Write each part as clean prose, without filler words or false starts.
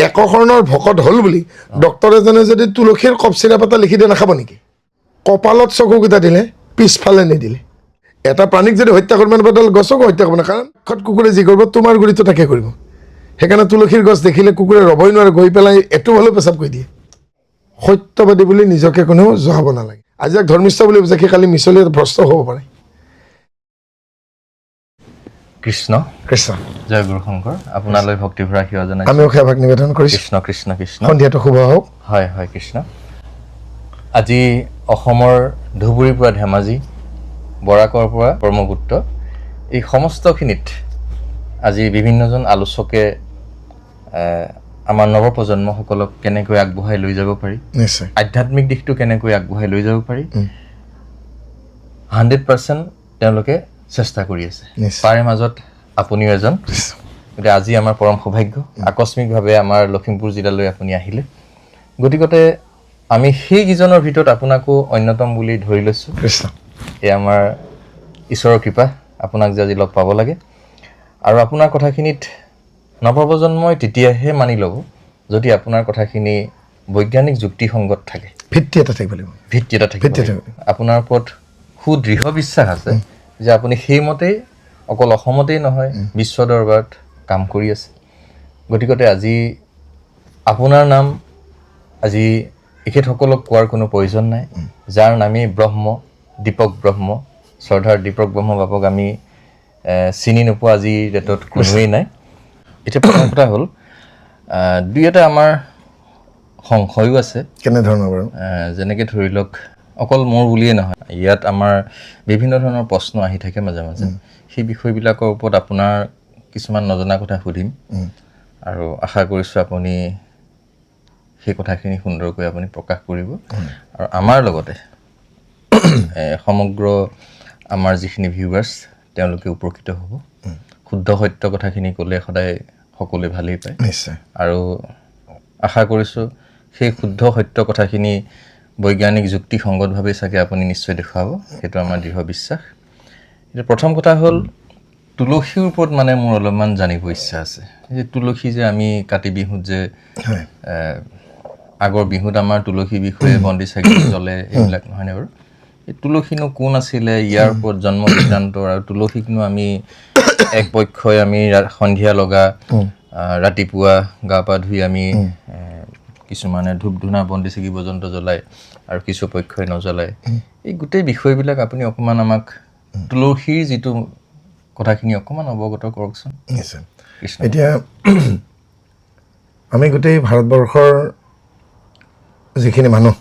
একশৰণৰ ভকত হ'ল বুলি ডক্তৰ এজনে যদি তুলসীৰ কপ চিৰাপ এটা লিখি দিয়ে নাখাব নেকি? কপালত চকুকেইটা দিলে পিছফালে নিদিলে। এটা প্ৰাণীক যদি হত্যা কৰিব মানে গছকো হত্যা কৰিব না, কাৰণ কুকুৰে যি কৰিব তোমাৰ গুৰিটো তাকে কৰিব। সেইকাৰণে তুলসীৰ গছ দেখিলে কুকুৰে ৰ'বই নোৱাৰে, গৈ পেলাই এইটো হ'লেও পেচাব কৰি দিয়ে। সত্যবাদী বুলি নিজকে কোনেও জহাব নালাগে। আজি যাক ধৰ্মিষ্ঠ বুলি ভাবিছে সি কালি মিছলি ভ্ৰষ্ট হ'ব পাৰে। কৃষ্ণ কৃষ্ণ জয় গুৰু শংকৰ, আপোনালৈ ভক্তিভৰা সেৱা জনাইছোঁ। আমিও সেৱাভাগ নিবেদন কৰিছোঁ। কৃষ্ণ কৃষ্ণ কৃষ্ণ। সন্ধিয়াটো শুভ হওক। হয় হয় কৃষ্ণ। আজি অসমৰ ধুবুৰীৰ পৰা ধেমাজি, বৰাকৰ পৰা ব্ৰহ্মপুত্ৰ, এই সমস্তখিনিত আজি বিভিন্নজন আলোচকে আমাৰ নৱপ্ৰজন্মসকলক কেনেকৈ আগবঢ়াই লৈ যাব পাৰি, নিশ্চয় আধ্যাত্মিক দিশটো কেনেকৈ আগবঢ়াই লৈ যাব পাৰি 100% তেওঁলোকে চেষ্টা কৰি আছে। তাৰে মাজত আপুনিও এজন। গতিকে আজি আমাৰ পৰম সৌভাগ্য, আকস্মিকভাৱে আমাৰ লখিমপুৰ জিলালৈ আপুনি আহিলে। গতিকতে আমি সেইকেইজনৰ ভিতৰত আপোনাকো অন্যতম বুলি ধৰি লৈছোঁ। এই আমাৰ ঈশ্বৰৰ কৃপা, আপোনাক যে আজি লগ পাব লাগে। আৰু আপোনাৰ কথাখিনিত নৱপ্ৰজন্মই তেতিয়াহে মানি ল'ব যদি আপোনাৰ কথাখিনি বৈজ্ঞানিক যুক্তিসংগত থাকে, ভিত্তি এটা থাকিব লাগিব। আপোনাৰ ওপৰত সুদৃঢ় বিশ্বাস আছে যে আপুনি সেইমতেই অকল অসমতেই নহয় বিশ্ব দৰবাৰত কাম কৰি আছে। গতিকতে আজি আপোনাৰ নাম আজি এখেতসকলক কোৱাৰ কোনো প্ৰয়োজন নাই, যাৰ নামেই ব্ৰহ্ম, দীপক ব্ৰহ্ম, শ্ৰদ্ধাৰ দীপক ব্ৰহ্ম বাবক আমি চিনি নোপোৱা আজি ডেটত কোনোৱেই নাই। এতিয়া প্ৰথম কথা হ'ল দুই এটা আমাৰ সংশয়ো আছে। কেনেধৰণৰ বাৰু? যেনেকৈ ধৰি লওক, অকল মোৰ বুলিয়েই নহয়, ইয়াত আমাৰ বিভিন্ন ধৰণৰ প্ৰশ্ন আহি থাকে মাজে মাজে। সেই বিষয়বিলাকৰ ওপৰত আপোনাৰ কিছুমান নজনা কথা সুধিম আৰু আশা কৰিছোঁ আপুনি সেই কথাখিনি সুন্দৰকৈ আপুনি প্ৰকাশ কৰিব আৰু আমাৰ লগতে সমগ্ৰ আমাৰ যিখিনি ভিউৱাৰ্ছ তেওঁলোকে উপকৃত হ'ব। শুদ্ধ সত্য কথাখিনি ক'লে সদায় সকলোৱে ভালেই পায়। নিশ্চয়। আৰু আশা কৰিছোঁ সেই শুদ্ধ সত্য কথাখিনি বৈজ্ঞানিক যুক্তিসংগতভাৱে চাগে আপুনি নিশ্চয় দেখুৱাব, সেইটো আমাৰ দৃঢ় বিশ্বাস। এতিয়া প্ৰথম কথা হ'ল তুলসীৰ ওপৰত মানে মোৰ অলপমান জানিব ইচ্ছা আছে। যে তুলসী যে আমি কাতি বিহুত যে আগৰ বিহুত আমাৰ তুলসী বিষয়ে বন্তি চাকি জ্বলে, এইবিলাক নহয়নে বাৰু? এই তুলসীনো কোন আছিলে, ইয়াৰ ওপৰত জন্ম বৃত্তান্তৰ, আৰু তুলসীকনো আমি এক পক্ষই আমি সন্ধিয়া লগা, ৰাতিপুৱা গা পা ধুই আমি কিছুমানে ধূপ ধূনা বন্তি চাকি পৰ্যন্ত জ্বলায় আৰু কিছু পক্ষই নজ্বলায়। এই গোটেই বিষয়বিলাক আপুনি অকণমান আমাক তুলসীৰ যিটো কথাখিনি অকণমান অৱগত কৰকচোন। নিশ্চয়। এতিয়া আমি গোটেই ভাৰতবৰ্ষৰ যিখিনি মানুহ,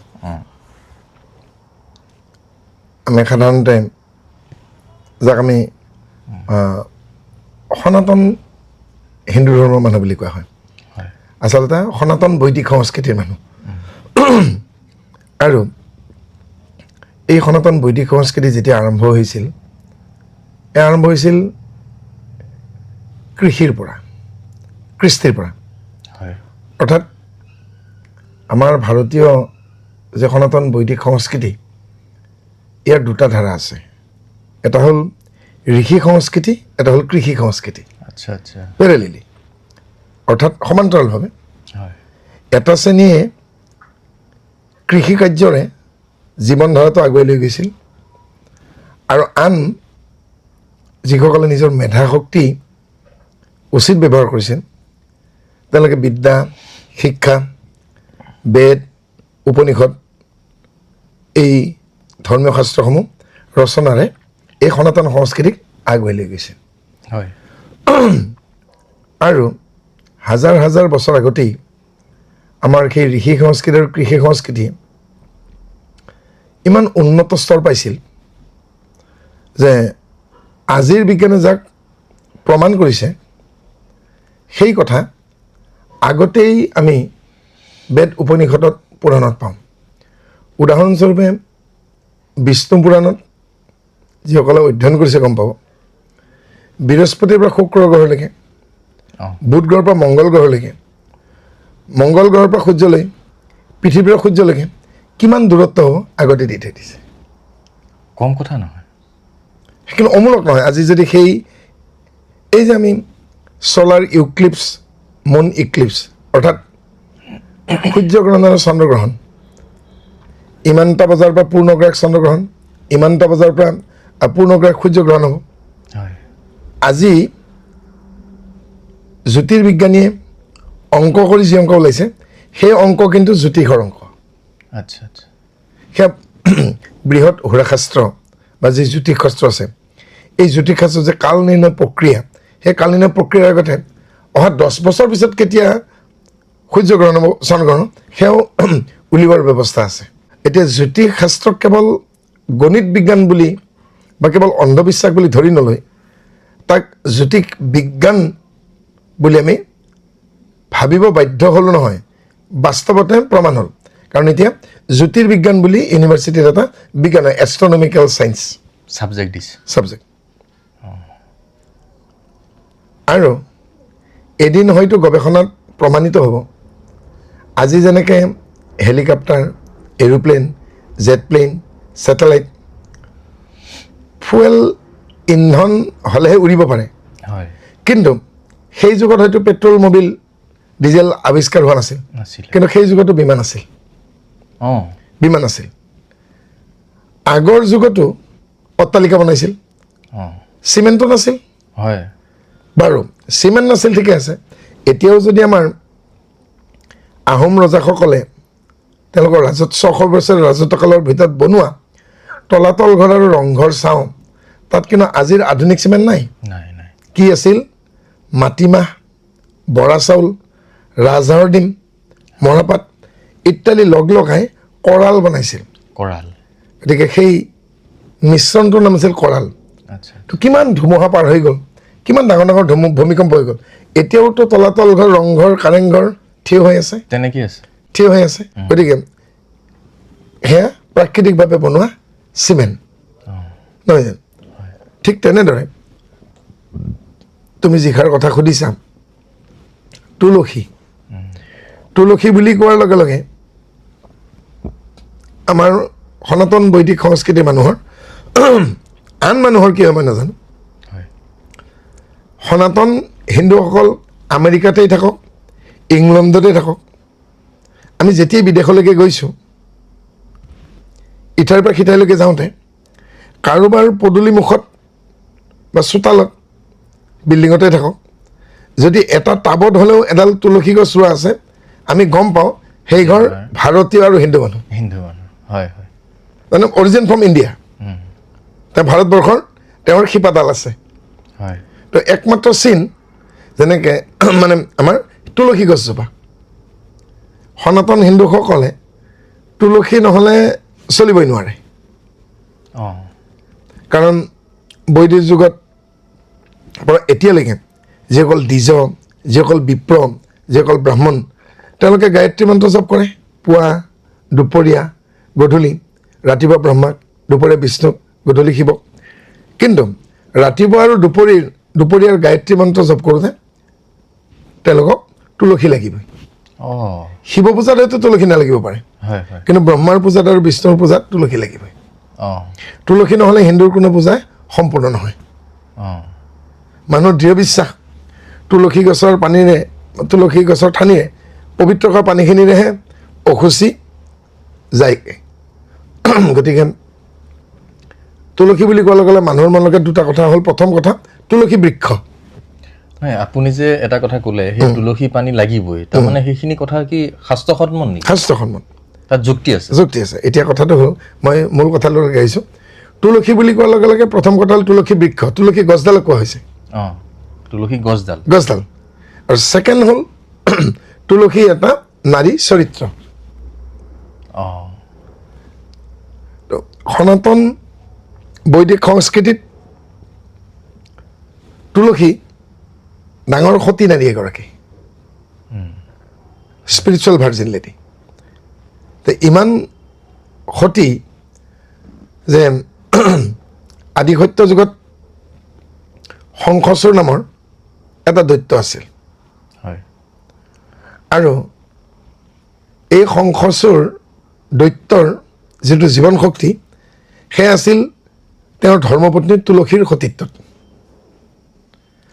আমি সাধাৰণতে যাক আমি সনাতন হিন্দু ধৰ্মৰ মানুহ বুলি কোৱা হয়, আচলতে সনাতন বৈদিক সংস্কৃতিৰ মানুহ। আৰু এই সনাতন বৈদিক সংস্কৃতি যেতিয়া আৰম্ভ হৈছিল, আৰম্ভ হৈছিল কৃষিৰ পৰা, কৃষ্টিৰ পৰা। অৰ্থাৎ আমাৰ ভাৰতীয় যে সনাতন বৈদিক সংস্কৃতি, ইয়াৰ দুটা ধাৰা আছে। এটা হ'ল ঋষি সংস্কৃতি, এটা হ'ল কৃষি সংস্কৃতি। আচ্ছা আচ্ছা। পেৰেলিলি, অৰ্থাৎ সমান্তৰালভাৱে এটা শ্ৰেণীয়ে কৃষি কাৰ্যৰে জীৱন ধাৰাটো আগুৱাই লৈ গৈছিল, আৰু আন যিসকলে নিজৰ মেধা শক্তি উচিত ব্যৱহাৰ কৰিছিল, তেওঁলোকে বিদ্যা, শিক্ষা, বেদ, উপনিষদ, এই ধৰ্মীয় শাস্ত্ৰসমূহ ৰচনাৰে এই সনাতন সংস্কৃতিক আগুৱাই লৈ গৈছে। আৰু হাজাৰ হাজাৰ বছৰ আগতেই আমাৰ সেই ঋষি সংস্কৃতি আৰু কৃষি সংস্কৃতি ইমান উন্নত স্তৰ পাইছিল যে আজিৰ বিজ্ঞানে যাক প্ৰমাণ কৰিছে, সেই কথা আগতেই আমি বেদ উপনিষদত পুৰাণত পাওঁ। উদাহৰণস্বৰূপে বিষ্ণু পুৰাণত যিসকলে অধ্যয়ন কৰিছে গম পাব, বৃহস্পতিৰ পৰা শুক্ৰ গ্ৰহলৈকে, বুধ গ্ৰহৰ পৰা মংগল গ্ৰহলৈকে, মংগল গ্ৰহৰ পৰা সূৰ্যলৈ, পৃথিৱীৰ পৰা সূৰ্যলৈকে কিমান দূৰত্ব হ'ব আগতে দি থৈ দিছে। কম কথা নহয়, কিন্তু অমূলক নহয়। আজি যদি এই যে আমি ছলাৰ ইউক্লিপছ, মুন ইক্লিপছ, অৰ্থাৎ সূৰ্যগ্ৰহণ আৰু চন্দ্ৰগ্ৰহণ ইমানটা বজাৰ পৰা পূৰ্ণগ্ৰাস চন্দ্ৰগ্ৰহণ ইমানটা বজাৰ পৰা পূৰ্ণগ্ৰাস সূৰ্যগ্ৰহণ হ'ব হয় আজি জ্যোতিৰ্বিজ্ঞানীয়ে অংক কৰি যি অংক ওলাইছে সেই অংক কিন্তু জ্যোতিষৰ অংক আচ্ছা আচ্ছা সেয়া বৃহৎ সুৰাশাস্ত্ৰ বা যি জ্যোতিষশাস্ত্ৰ আছে এই জ্যোতিষশাস্ত্ৰ যে কাল নিৰ্ণয় প্ৰক্ৰিয়া সেই কাল নিৰ্ণয় প্ৰক্ৰিয়াৰ আগতে অহা 10 বছৰ পিছত কেতিয়া সূৰ্যগ্ৰহণ হ'ব চন্দ্ৰগ্ৰহণ সেয়াও উলিওৱাৰ ব্যৱস্থা আছে এতিয়া জ্যোতিষশাস্ত্ৰক কেৱল গণিত বিজ্ঞান বুলি বা কেৱল অন্ধবিশ্বাস বুলি ধৰি নলয় তাক জ্যোতিষ বিজ্ঞান বুলি আমি ভাবিব বাধ্য হ'লো নহয় বাস্তৱতে প্ৰমাণ হ'ল কাৰণ এতিয়া জ্যোতিৰ্বিজ্ঞান বুলি ইউনিভাৰ্চিটিত এটা বিজ্ঞান এষ্ট্ৰনমিকেল চায়েন্স ছাবজেক্ট দিছে ছাবজেক্ট আৰু এদিন হয়তো গৱেষণাত প্ৰমাণিত হ'ব আজি যেনেকৈ helicopter aeroplane jet plane satellite fuel ইন্ধন হ'লেহে উৰিব পাৰে হয় কিন্তু সেই যুগত হয়তো পেট্ৰল মবিল ডিজেল আৱিষ্কাৰ হোৱা নাছিল নাছিল কিন্তু সেই যুগতো বিমান আছিল অঁ বিমান আছিল আগৰ যুগতো অট্টালিকা বনাইছিল অঁ চিমেণ্টটো নাছিল হয় বাৰু চিমেণ্ট নাছিল ঠিকে আছে এতিয়াও যদি আমাৰ আহোম ৰজাসকলে তেওঁলোকৰ ছশ বছৰ ৰাজত্বকালৰ ভিতৰত বনোৱা তলাতল ঘৰ আৰু ৰংঘৰ চাওঁ তাত কিন্তু আজিৰ আধুনিক চিমেণ্ট নাই নাই নাই কি আছিল মাটিমাহ বৰা চাউল ৰাজহাঁহৰ ডিম মৰাপাত ইত্যাদি লগ লগাই কৰাল বনাইছিল কৰাল গতিকে সেই মিশ্ৰণটোৰ নাম আছিল কৰাল আচ্ছা তো কিমান ধুমুহা পাৰ হৈ গ'ল কিমান ডাঙৰ ডাঙৰ ভূমিকম্প হৈ গ'ল এতিয়াওতো তলাতল ঘৰ ৰংঘৰ কাৰেংঘৰ থিয় হৈ আছে তেনেকেই আছে থিয় হৈ আছে গতিকে সেয়া প্ৰাকৃতিকভাৱে বনোৱা চিমেণ্ট নহয় জানো ঠিক তেনেদৰে তুমি যিষাৰ কথা সুধিছা তুলসী তুলসী বুলি কোৱাৰ লগে লগে আমাৰ সনাতন বৈদিক সংস্কৃতিৰ মানুহৰ আন মানুহৰ কি হয় মই নাজানো হয় সনাতন হিন্দুসকল আমেৰিকাতেই থাকক ইংলেণ্ডতে থাকক আমি যেতিয়াই বিদেশলৈকে গৈছোঁ ইঠাইৰ পৰা সিঠাইলৈকে যাওঁতে কাৰোবাৰ পদূলিমুখত বা চোতালত বিল্ডিঙতে থাকক যদি এটা টাবত হ'লেও এডাল তুলসী গছ ৰোৱা আছে আমি গম পাওঁ সেই ঘৰ ভাৰতীয় আৰু হিন্দু মানুহ হিন্দু মানুহ হয় হয় মানে অৰিজিন ফ্ৰম ইণ্ডিয়া তেওঁ ভাৰতবৰ্ষৰ তেওঁৰ শিপাডাল আছে হয় তো একমাত্ৰ চিন যেনেকৈ মানে আমাৰ তুলসী গছজোপা সনাতন হিন্দুসকলে তুলসী নহ'লে চলিবই নোৱাৰে অঁ কাৰণ বৈদিক যুগত পৰা এতিয়ালৈকে যিসকল দ্বিজ যিসকল বিপ্ৰ যিসকল ব্ৰাহ্মণ তেওঁলোকে গায়ত্ৰী মন্ত্ৰ জপ কৰে পুৱা দুপৰীয়া গধূলি ৰাতিপুৱা ব্ৰহ্মাক দুপৰীয়া বিষ্ণুক গধূলি শিৱক কিন্তু ৰাতিপুৱা আৰু দুপৰীয়াৰ গায়ত্ৰী মন্ত্ৰ জপ কৰোঁতে তেওঁলোকক তুলসী লাগিবই অঁ শিৱ পূজাত হয়তো তুলসী নালাগিব পাৰে হয় হয় কিন্তু ব্ৰহ্মাৰ পূজাত আৰু বিষ্ণুৰ পূজাত তুলসী লাগিবই অঁ তুলসী নহ'লে হিন্দুৰ কোনো পূজাই সম্পূৰ্ণ নহয় অঁ মানুহৰ দৃঢ় বিশ্বাস তুলসী গছৰ পানীৰে তুলসী গছৰ ঠানিৰে পবিত্ৰ কৰা পানীখিনিৰেহে অশুচি যায়গৈ গতিকে তুলসী বুলি কোৱাৰ লগে লগে মানুহৰ মনলৈকে দুটা কথা হ'ল প্ৰথম কথা তুলসী বৃক্ষ নাই আপুনি যে এটা কথা ক'লে সেই তুলসী পানী লাগিবই তাৰমানে সেইখিনি কথা কি শাস্ত্ৰসন্মত নেকি শাস্ত্ৰসন্মত তাত যুক্তি আছে যুক্তি আছে এতিয়া কথাটো হ'ল মই মূল কথালৈ আহিছোঁ তুলসী বুলি কোৱাৰ লগে লগে প্ৰথম কথা হ'ল তুলসী বৃক্ষ তুলসী গছডালক কোৱা হৈছে অঁ তুলসী গছডাল আৰু ছেকেণ্ড হ'ল তুলসী এটা নাৰী চৰিত্ৰ অঁ তো সনাতন বৈদিক সংস্কৃতিত তুলসী ডাঙৰ সতী নাৰী এগৰাকী স্পিৰিচুৱেল ভাৰ্জিনিটি তো ইমান সতী যে আদিসত্য যুগত শংখচূড় নামৰ এটা দৈত্য আছিল হয় আৰু এই শংখচূড় দৈত্যৰ যিটো জীৱন শক্তি সেয়া আছিল তেওঁৰ ধৰ্মপত্নী তুলসীৰ সতীত্বত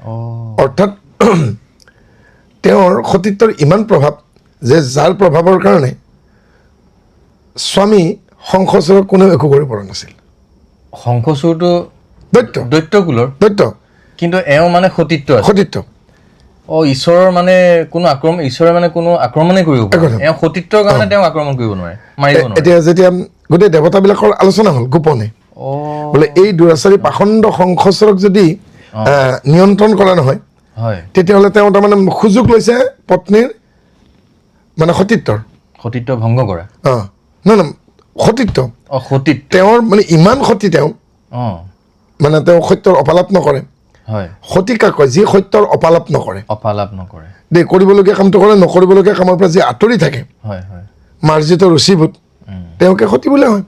অঁ অৰ্থাৎ তেওঁৰ সতীত্বৰ ইমান প্ৰভাৱ যে যাৰ প্ৰভাৱৰ কাৰণে স্বামী শংখচূড়ক কোনেও একো কৰিব পৰা নাছিল শংখচূড়টো দৈত্য দৈত্যকুলৰ দৈত্য কিন্তু এওঁ মানে সতীত্ব আছে সতীত্ব ঈশ্বৰৰ মানে কোনো ঈশ্বৰে মানে কোনো আক্ৰমণে কৰিব পাৰে একদম। এওঁ সতীত্বৰ কাৰণে তেওঁ আক্ৰমণ কৰিব নোৱাৰে মাৰিব নোৱাৰে এতিয়া যেতিয়া গোটেই দেৱতাবিলাকৰ আলোচনা হ'ল গোপনে বোলে এই দুৰাচাৰী পাখণ্ড শংখচূড়ক যদি নিয়ন্ত্ৰণ কৰা নহয় হয় তেতিয়াহ'লে তেওঁ তাৰমানে সুযোগ লৈছে পত্নীৰ মানে সতীত্বৰ সতীত্ব ভংগ কৰা নহয় সতীত্ব সতীত্ব তেওঁৰ মানে ইমান সতী তেওঁ মানে তেওঁ সত্যৰ অপালাপ নকৰে হয় সতিকা কয় যি সত্যৰ অপালাপ নকৰে অপালাপ নকৰে দেই কৰিবলগীয়া কামটো কৰে নকৰিবলগীয়া কামৰ পৰা যি আঁতৰি থাকে হয় হয় মাৰ্জিত ৰুচিভূত তেওঁকে সতী বোলে হয়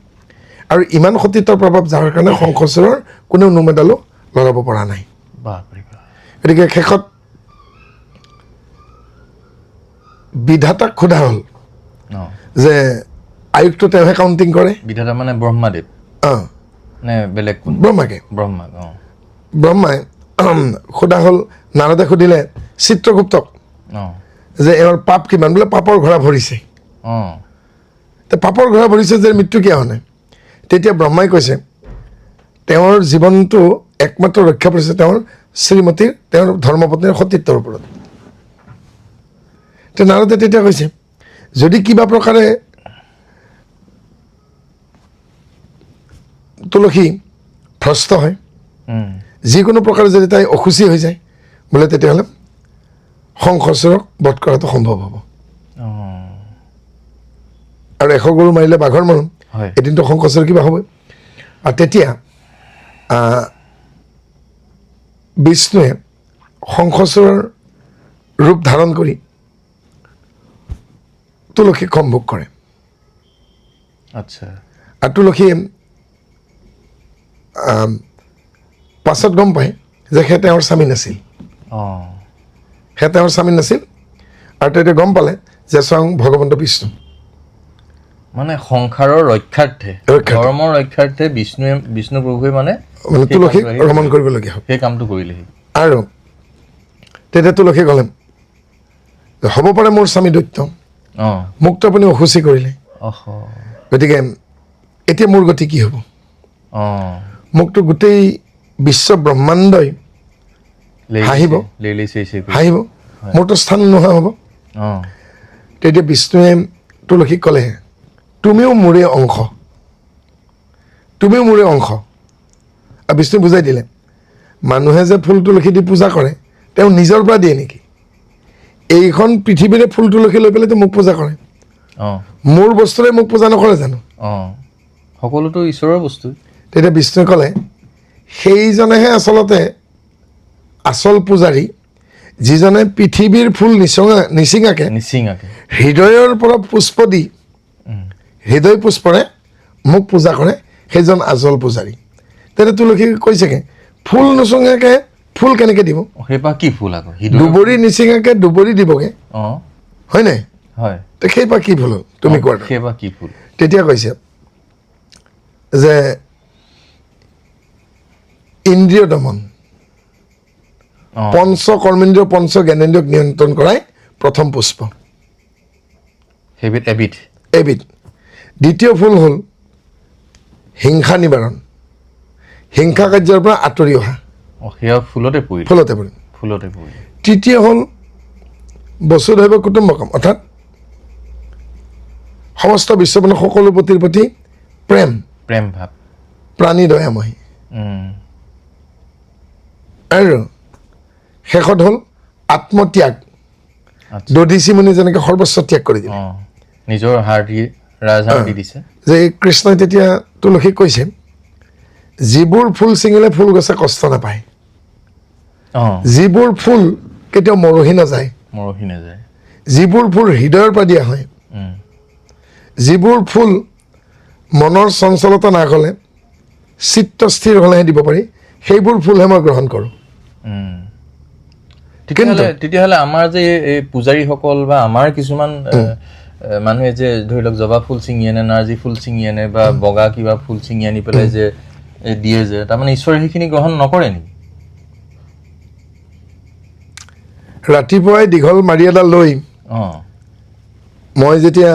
আৰু ইমান সতীত্বৰ প্ৰভাৱ যাৰ কাৰণে শংখচূড়ৰ কোনেও নোমেডালো লগাব পৰা নাই বাপৰে বাপ গতিকে শেষত বিধাতাক সোধা হ'ল যে আয়ুক্ত তেওঁহে কাউণ্টিং কৰে বিধাতা মানে ব্ৰহ্মাদেৱ নে বেলেগ কোন ব্ৰহ্মাকে ব্ৰহ্মাক ব্ৰহ্মাই সোধা হ'ল নাৰদে সুধিলে চিত্ৰগুপ্তক যে এওঁৰ পাপ কিমান বোলে পাপৰ ঘোঁৰা ভৰিছে পাপৰ ঘোঁৰা ভৰিছে যে মৃত্যু কিয় হোৱা নাই তেতিয়া ব্ৰহ্মাই কৈছে তেওঁৰ জীৱনটো একমাত্ৰ ৰক্ষা পৰিছে তেওঁৰ শ্ৰীমতীৰ তেওঁৰ ধৰ্মপত্নীৰ সতীত্বৰ ওপৰত নাৰদে তেতিয়া কৈছে যদি কিবা প্ৰকাৰে তুলসী ভ্ৰষ্ট হয় যিকোনো প্ৰকাৰে যদি তাই অসুচী হৈ যায় বোলে তেতিয়াহ'লে শংখচূড়ক বধ কৰাটো সম্ভৱ হ'ব আৰু 100 গৰু মাৰিলে বাঘৰ মৰণ এদিনটো শংখচূড় কিবা হ'বই আৰু তেতিয়া বিষ্ণুৱে শংখচূড়ৰ ৰূপ ধাৰণ কৰি তুলসীক সম্ভোগ কৰে আচ্ছা আৰু তুলসীয়ে পাছত গম পায় যে সেই তেওঁৰ স্বামী নাছিল আৰু তেতিয়া গম পালে যে স্বয়ং ভগৱন্ত বিষ্ণু মানে সংসাৰৰ ৰক্ষাৰ্থে ধৰ্মৰ ৰক্ষাৰ্থে বিষ্ণু প্ৰভুৱে মানে তুলসীক ৰমণ কৰিবলগীয়া হ'ল সেই কামটো কৰিলেহি আৰু তেতিয়া তুলসী ক'লে হ'ব পাৰে মোৰ স্বামী দৈত্য মোকতো আপুনি অসুচি কৰিলে গতিকে এতিয়া মোৰ গতি কি হ'ব মোকতো গোটেই বিশ্ব ব্ৰহ্মাণ্ডই হাঁহিব মোৰতো স্থান নোহোৱা হ'ব তেতিয়া বিষ্ণুৱে তুলসীক ক'লে তুমিও মোৰে অংশ আৰু বিষ্ণুৱে বুজাই দিলে মানুহে যে ফুল তুলসী দি পূজা কৰে তেওঁ নিজৰ পৰা দিয়ে নেকি এইখন পৃথিৱীৰে ফুল তুলসী লৈ পেলাইতো মোক পূজা কৰে মোৰ বস্তুৰে মোক পূজা নকৰে জানো সকলোতো ঈশ্বৰৰ বস্তু তেতিয়া বিষ্ণুৱে ক'লে সেইজনেহে আচলতে আচল পূজাৰী যিজনে পৃথিৱীৰ ফুল নিচিঙাকে হৃদয়ৰ পৰা পুষ্প দি হৃদয় পুষ্পৰে মোক পূজা কৰে সেইজন আচল পূজাৰী তেতিয়া তুলসী কৈছেগে ফুল নচঙাকে ফুল কেনেকৈ দিব সেইপা কি ফুল আকৌ দুবৰি নিচিঙাকে দুবৰি দিবগে হয় নাই হয় সেইপা কি ফুল তুমি কোৱা সেইপা কি ফুল তেতিয়া কৈছে যে ইন্দ্ৰিয় দমন পঞ্চ কৰ্মেন্দ্ৰিয় পঞ্চ জ্ঞানেন্দ্ৰিয়ক নিয়ন্ত্ৰণ কৰাই প্ৰথম পুষ্প এবিধ দ্বিতীয় ফুল হ'ল হিংসা নিবাৰণ হিংসা কাৰ্যৰ পৰা আঁতৰি অহা ফুলতে পৰিল তৃতীয় হ'ল বসুধৈৱ কুটুম্বকম অৰ্থাৎ সমস্ত বিশ্বমানৰ সকলো পতিৰ প্ৰতি প্ৰেম ভাৱ প্ৰাণী দয়াময়ী আৰু শেষত হ'ল আত্মত্যাগ দধিচি মুনি যেনেকৈ সৰ্বস্ব ত্যাগ কৰি দিলে নিজৰ হাৰ দি ৰাজহাড় দি দিছে যে কৃষ্ণই তেতিয়া তুলসীক কৈছে যিবোৰ ফুল ছিঙিলে ফুল গছে কষ্ট নাপায় যিবোৰ ফুল কেতিয়াও মৰহি নাযায় যিবোৰ ফুল হৃদয়ৰ পৰা দিয়া হয় যিবোৰ ফুল মনৰ চঞ্চলতা নাগলে চিত্ত স্থিৰ হ'লেহে দিব পাৰি সেইবোৰ ফুলহে মই গ্ৰহণ কৰোঁ তেতিয়াহ'লে আমাৰ যে এই পূজাৰীসকল বা আমাৰ কিছুমান মানুহে যে ধৰি লওক জবা ফুল ছিঙি আনে নাৰ্জী ফুল ছিঙি আনে বা বগা কিবা ফুল ছিঙি আনি পেলাই যে দিয়ে যে তাৰমানে ঈশ্বৰে সেইখিনি গ্ৰহণ নকৰে নেকি ৰাতিপুৱাই দীঘল মাৰি এডাল লৈ মই যেতিয়া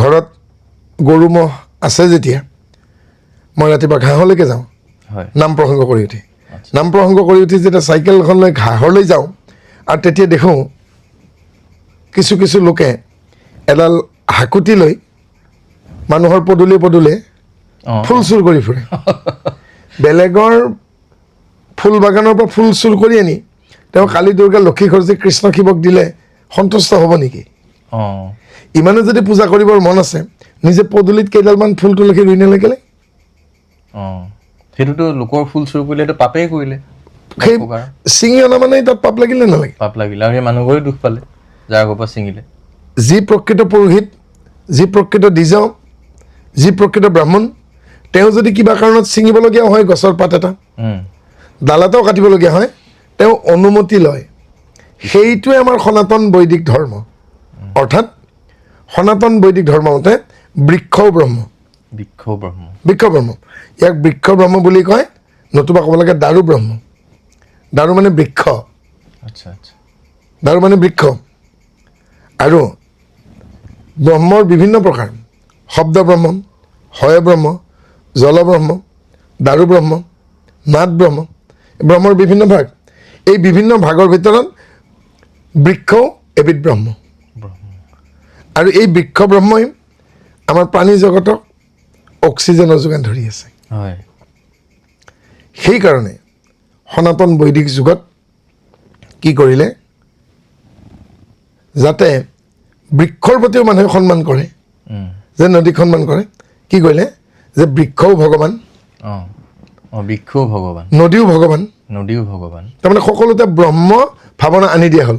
ঘৰত গৰু ম'হ আছে যেতিয়া মই ৰাতিপুৱা ঘাঁহলৈকে যাওঁ হয় নাম প্ৰসংগ কৰি উঠি নাম প্ৰসংগ কৰি উঠি যেতিয়া চাইকেলখন লৈ ঘাঁহলৈ যাওঁ আৰু তেতিয়া দেখোঁ কিছু কিছু লোকে এডাল হাকুটি লৈ মানুহৰ পদূলিয়ে পদূলিয়ে অঁ ফুল চুৰ কৰি ফুৰে বেলেগৰ ফুল বাগানৰ পৰা ফুল চুৰ কৰি আনি তেওঁ কালী দুৰ্গা লক্ষী সৰস্বতী কৃষ্ণ শিৱক দিলে সন্তুষ্ট হ'ব নেকি অঁ ইমানে যদি পূজা কৰিবৰ মন আছে নিজে পদূলিত কেইডালমান ফুল তুলসী ৰুই নেলাগিলে অঁ সেইটোতো লোকৰ ফুল চুৰ কৰিলে সেইটো পাপেই কৰিলে সেই ছিঙি অনা মানে তাত পাপ লাগিলে নালাগে পাপ লাগিলে আৰু সেই মানুহবোৰে দুখ পালে যাৰ আগৰ পৰা ছিঙিলে যি প্ৰকৃত পুৰোহিত যি প্ৰকৃত দ্বিজ যি প্ৰকৃত ব্ৰাহ্মণ তেওঁ যদি কিবা কাৰণত ছিঙিবলগীয়া হয় গছৰ পাত এটা ডাল এটাও কাটিবলগীয়া হয় তেওঁ অনুমতি লয় সেইটোৱে আমাৰ সনাতন বৈদিক ধৰ্ম অৰ্থাৎ সনাতন বৈদিক ধৰ্ম মতে বৃক্ষ ব্ৰহ্ম বৃক্ষ ব্ৰহ্ম বৃক্ষ ব্ৰহ্ম ইয়াক বৃক্ষ ব্ৰহ্ম বুলি কয় নতুবা ক'ব লাগে দাৰু ব্ৰহ্ম দাৰু মানে বৃক্ষ আচ্ছা আচ্ছা দাৰু মানে বৃক্ষ আৰু ব্ৰহ্মৰ বিভিন্ন প্ৰকাৰ শব্দ ব্ৰহ্ম হয় ব্ৰহ্ম জল ব্ৰহ্ম দাৰু ব্ৰহ্ম নাদ ব্ৰহ্ম ব্ৰহ্মৰ বিভিন্ন ভাগ এই বিভিন্ন ভাগৰ ভিতৰত বৃক্ষও এবিধ ব্ৰহ্ম আৰু এই বৃক্ষ ব্ৰহ্মই আমাৰ প্ৰাণী জগতক অক্সিজেনৰ যোগান ধৰি আছে হয় সেইকাৰণে সনাতন বৈদিক যুগত কি কৰিলে যাতে বৃক্ষৰ প্ৰতিও মানুহে সন্মান কৰে যে নদীক সন্মান কৰে কি কৰিলে যে বৃক্ষও ভগৱান অঁ অঁ বৃক্ষও ভগৱান নদীও ভগৱান নদীও ভগৱান তাৰমানে সকলোতে ব্ৰহ্ম ভাৱনা আনি দিয়া হ'ল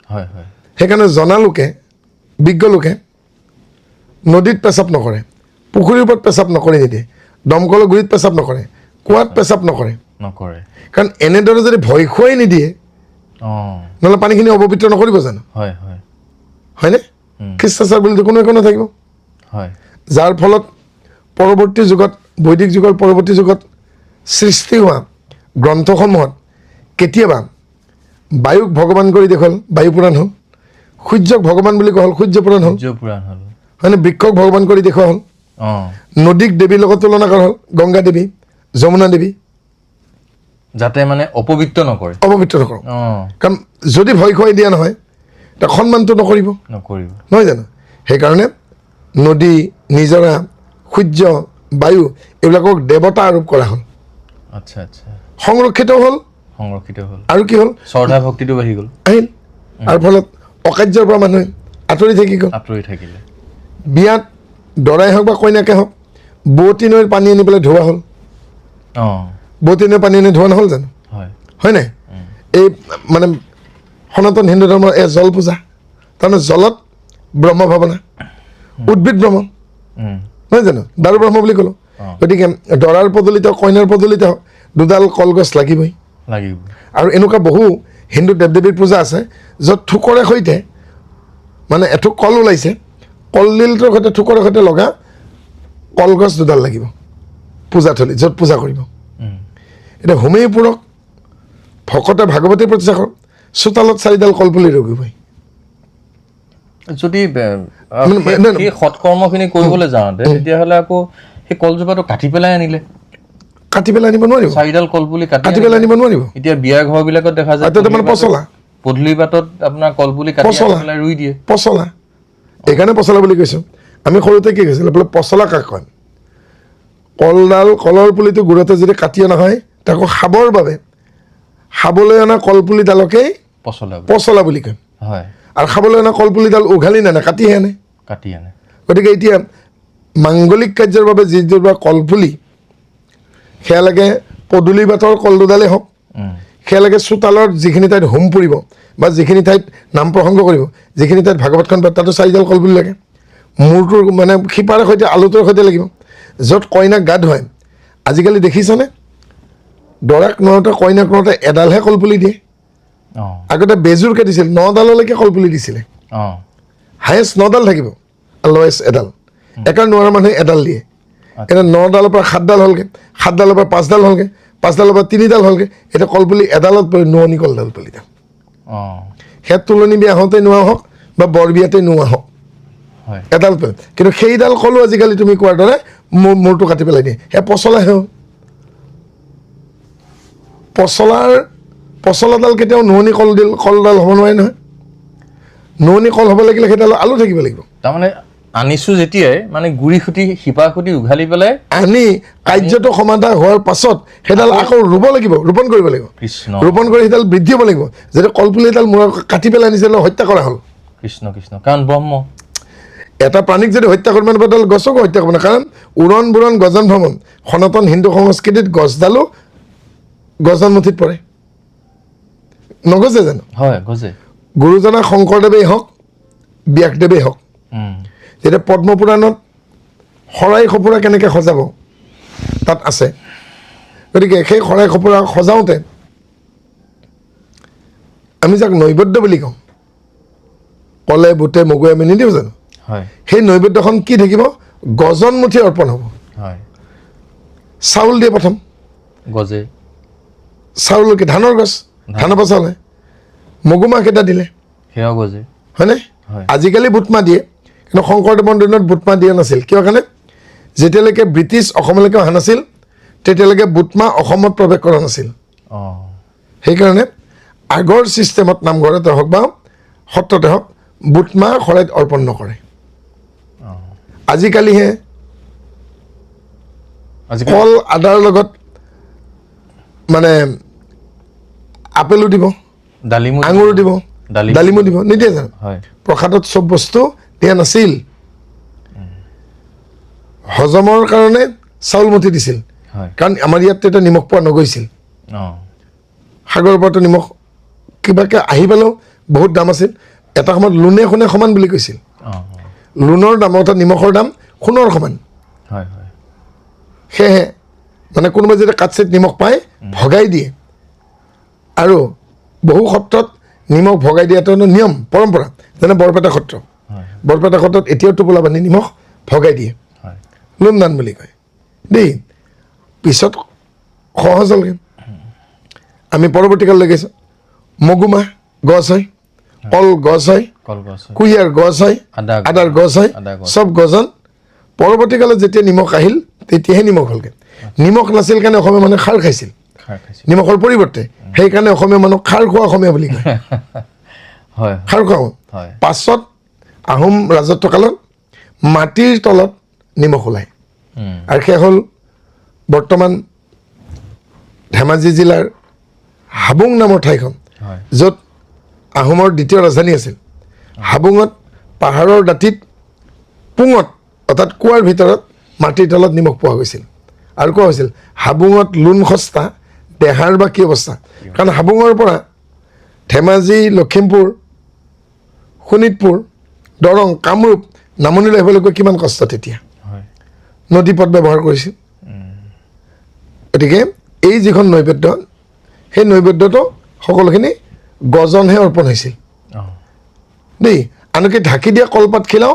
হয় হয় সেইকাৰণে জনা লোকে বিজ্ঞ লোকে নদীত পেচাব নকৰে পুখুৰীৰ ওপৰত পেচাব নকৰি নিদিয়ে দমকলৰ গুৰিত পেচাব নকৰে কুৱাত পেচাব নকৰে নকৰে কাৰণ এনেদৰে যদি ভয় খুৱাই নিদিয়ে অঁ নহ'লে পানীখিনি অপবিত্ৰ নকৰিব জানো হয় হয় হয়নে খ্ৰীষ্টাচাৰ বুলি কোনো একো নাথাকিব হয় যাৰ ফলত পৰৱৰ্তী যুগত বৈদিক যুগৰ পৰৱৰ্তী যুগত সৃষ্টি হোৱা গ্ৰন্থসমূহত কেতিয়াবা বায়ুক ভগৱান কৰি দেখুৱাল বায়ু পুৰাণ হ'ল সূৰ্যক ভগৱান বুলি কোৱা হ'ল সূৰ্য পুৰাণ হ'ল সূৰ্য পুৰাণ হ'ল হয়নে বৃক্ষক ভগৱান কৰি দেখুওৱা হ'ল অঁ নদীক দেৱীৰ লগত তুলনা কৰা হ'ল গংগা দেৱী যমুনা দেৱী যাতে মানে অপবিত্ৰ নকৰে অপবিত্ৰ নকৰোঁ অঁ কাৰণ যদি ভয় খুৱাই দিয়া নহয় তাক সন্মানটো নকৰিব নকৰিব নহয় জানো সেইকাৰণে নদী নিজৰা সূৰ্য বায়ু এইবিলাকক দেৱতা আৰোপ কৰা হ'ল আচ্ছা আচ্ছা সংৰক্ষিত হ'ল সংৰক্ষিত হ'ল আৰু কি হ'ল শ্ৰদ্ধা ভক্তিটো বাঢ়ি গ'ল আহিল আৰু ফলত অকাৰ্যৰ পৰা মানুহে আঁতৰি থাকি গ'ল আঁতৰি থাকিলে বিয়াত দৰাই হওক বা কইনাকে হওক বোৱতী নৈৰ পানী আনি পেলাই ধোৱা হ'ল অঁ বোৱতী নৈৰ পানী আনি ধোৱা নহ'ল জানো হয় হয় নাই এই মানে সনাতন হিন্দু ধৰ্মৰ এই জল পূজা তাৰমানে জলত ব্ৰহ্ম ভাৱনা উদ্ভিদ ব্ৰহ্ম নহয় জানো দাৰু ব্ৰহ্ম বুলি ক'লোঁ গতিকে দৰাৰ পদূলিতে হওক কইনাৰ পদূলিতে হওক দুডাল কলগছ লাগিবই লাগিব আৰু এনেকুৱা বহু হিন্দু দেৱ দেৱীৰ পূজা আছে য'ত থোকৰে সৈতে মানে এথোক কল ওলাইছে কলডিলটোৰ সৈতে থোকৰে সৈতে লগা কলগছ দুডাল লাগিব পূজাথলী য'ত পূজা কৰিব এতিয়া হোমেইপুৰক ভকতে ভাগৱতীৰ প্ৰতিষ্ঠা কৰক চোতালত 4ডাল কলপুলি ৰুগিবই যদি মানে- সেই সৎকৰ্মখিনি কৰিবলৈ যাওঁতে তেতিয়াহ'লে আকৌ সেই কলজোপাটো কাটি পেলাই আনিলে কাটি পেলাই আনিব নোৱাৰিব 4ডাল কলপুলি কাটি কাটি পেলাই আনিব নোৱাৰিব এতিয়া বিয়া ঘৰবিলাকত দেখা যায় তাতে তাৰমানে পচলা পদূলি বাটত আপোনাৰ কলপুলি কাটি আনি পচলা। পেলাই ৰুই দিয়ে পচলা এইকাৰণে পচলা বুলি কৈছোঁ আমি সৰুতে কি কৈছিলোঁ বোলে পচলা কাক কয় কলডাল কলৰ পুলিটো গুৰতে যদি কাটি অনা হয় তাকো খাবৰ বাবে খাবলৈ অনা কলপুলিডালকেই পচলা বুলি। পচলা বুলি কয় হয় আৰু খাবলৈ অনা কলপুলিডাল উঘালি নানে কাটিহে আনে কাটি আনে গতিকে এতিয়া মাংগলিক কাৰ্যৰ বাবে যিজোপা কলপুলি সেয়া লাগে পদূলি বাটৰ কল দুডালেই হওক সেয়া লাগে চোতালৰ যিখিনি ঠাইত হোম পুৰিব বা যিখিনি ঠাইত নাম প্ৰসংগ কৰিব যিখিনি ঠাইত ভাগৱতখন পাতে তাতো 4ডাল কলপুলি লাগে মূৰটোৰ মানে শিপাৰে সৈতে আলুটোৰ সৈতে লাগিব য'ত কইনাক গা ধুৱায় আজিকালি দেখিছানে দৰাক নোৱাওঁতে কইনাক নোৱাওঁতে এডালহে কলপুলি দিয়ে অঁ আগতে বেজোৰকৈ দিছিল 9ডাললৈকে কলপুলি দিছিলে অঁ হায়েষ্ট 9ডাল থাকিব লয়েষ্ট এডাল একাৰ নোৱাৰা মানুহে এডাল দিয়ে এতিয়া 9ডালৰ পৰা 7ডাল হ'লগৈ 7ডালৰ পৰা 5ডাল হ'লগৈ 5ডালৰ পৰা 3ডাল হ'লগৈ এতিয়া কলপুলি এডালত পৰি নোৱনি কলডাল পুলি অঁ সেয়া তুলনি বিয়া হওঁতে নোৱা হওক বা বৰ বিয়াতে নোৱা হওক হয় এডাল পেন কিন্তু সেইডাল কলো আজিকালি তুমি কোৱাৰ দৰে মূৰটো কাটি পেলাই দিয়ে সেই পচলাহে পচলাডাল কেতিয়াও নোৱনি কলডাল হ'ব নোৱাৰে নহয় নোৱনি কল হ'ব লাগিলে সেইডাল আলু থাকিব লাগিব তাৰমানে আনিছো যেতিয়াই মানে গুৰি খুঁটি শিপা খুঁটি উঘালি পেলাই আনি কাৰ্যটো সমাধা হোৱাৰ পাছত সেইডাল আকৌ ৰোপণ কৰিব লাগিব কৃষ্ণ ৰোপণ কৰি সেইডাল বৃদ্ধি হ'ব লাগিব যদি কলপুলি এডাল মূৰত কাটি পেলাই আনিছিল হত্যা কৰা হ'ল কৃষ্ণ কৃষ্ণ কাৰণ ব্ৰহ্ম এটা প্ৰাণীক যদি হত্যা কৰিব নাপায় তাহলে গছকো হত্যা কৰিব কাৰণ উৰণ বুৰণ গজন ভ্ৰমণ সনাতন হিন্দু সংস্কৃতিত গছডালো গজন মুঠিত পৰে নগজে জানো হয় গজে গুৰুজনা শংকৰদেৱেই হওক ব্যাসদেৱেই হওক যেতিয়া পদ্মপুৰাণত শৰাই সঁফুৰা কেনেকৈ সজাব তাত আছে গতিকে সেই শৰাই সঁফুৰা সজাওঁতে আমি যাক নৈবেদ্য বুলি কওঁ কলে বুটে মগুৱে আমি নিদিওঁ জানো হয় সেই নৈবেদ্যখন কি থাকিব গজনমুঠি অৰ্পণ হ'ব হয় চাউল দিয়ে প্ৰথম গজে চাউল কি ধানৰ গছ ধানৰ পৰা চাউল হয় মগুমাহ কেইটা দিলে সেয়াও গজে হয়নে হয় আজিকালি বুটমাহ দিয়ে কিন্তু শংকৰদেৱৰ দিনত বুটমাহ দিয়া নাছিল কিয় কাৰণে যেতিয়ালৈকে ব্ৰিটিছ অসমলৈকে অহা নাছিল তেতিয়ালৈকে বুটমাহ অসমত প্ৰৱেশ কৰা নাছিল অঁ সেইকাৰণে আগৰ ছিষ্টেমত নামঘৰতে হওক বা সত্ৰতে হওক বুটমাহ শৰাইত অৰ্পণ নকৰে আজিকালিহে আজিকালি কল আদাৰ লগত মানে আপেলো দিব ডালিমো আঙুৰো দিব ডালিমো ডালিমো দিব নিদিয়ে জানো হয় প্ৰসাদত চব বস্তু দিয়া নাছিল হজমৰ কাৰণে চাউল মুঠি দিছিল হয় কাৰণ আমাৰ ইয়াত তেতিয়া নিমখ পোৱা নগৈছিল অঁ সাগৰৰ পৰাতো নিমখ কিবাকৈ আহি পেলাও বহুত দাম আছিল এটা সময়ত লোনে সোণে সমান বুলি কৈছিল অঁ লোনৰ দাম অৰ্থাৎ নিমখৰ দাম সোণৰ সমান হয় হয় সেয়েহে মানে কোনোবাই যেতিয়া কাৎচিত নিমখ পায় ভগাই দিয়ে আৰু বহু সত্ৰত নিমখ ভগাই দিয়াটো নিয়ম পৰম্পৰা যেনে বৰপেটা সত্ৰ হয় বৰপেটা সত্ৰত এতিয়াও টোপোলা বান্ধি নিমখ ভগাই দিয়ে হয় লোনদান বুলি কয় দেই পিছত সহজ হ'লগৈ আমি পৰৱৰ্তী কাললৈ গৈছোঁ মগুমাহ গছ হয় কল গছ হয় কলগছ হয় কুঁহিয়াৰ গছ হয় আদাৰ গছ হয় আদা গছ। চব গজন পৰৱৰ্তী কালত যেতিয়া নিমখ আহিল তেতিয়াহে নিমখ হ'লগৈ নিমখ নাছিল কাৰণে অসমীয়া মানুহে খাৰ খাইছিল খাৰ খাইছিল নিমখৰ পৰিৱৰ্তে সেইকাৰণে অসমীয়া মানুহক খাৰ খোৱা অসমীয়া বুলি কয় হয় খাৰ খুৱাওঁ হয় পাছত আহোম ৰাজত্বকালত মাটিৰ তলত নিমখ ওলায় আৰু সেয়া হ'ল বৰ্তমান ধেমাজি জিলাৰ হাবুং নামৰ ঠাইখন হয় য'ত আহোমৰ দ্বিতীয় ৰাজধানী আছিল হাবুঙত পাহাৰৰ দাঁতিত পুঙত অৰ্থাৎ কুৱাৰ ভিতৰত মাটিৰ তলত নিমখ পোৱা গৈছিল আৰু কোৱা হৈছিল হাবুঙত লোন সস্তা দেহাৰ বা কি অৱস্থা কাৰণ হাবুঙৰ পৰা ধেমাজি লখিমপুৰ শোণিতপুৰ দৰং কামৰূপ নামনিলৈ আহিবলৈকৈ কিমান কষ্ট তেতিয়া হয় নদী পথ ব্যৱহাৰ কৰিছিল গতিকে এই যিখন নৈবেদ্য সেই নৈবেদ্যটো সকলোখিনি গজনহে অৰ্পণ হৈছিল অঁ দেই আনকি ঢাকি দিয়া কলপাত খিলাও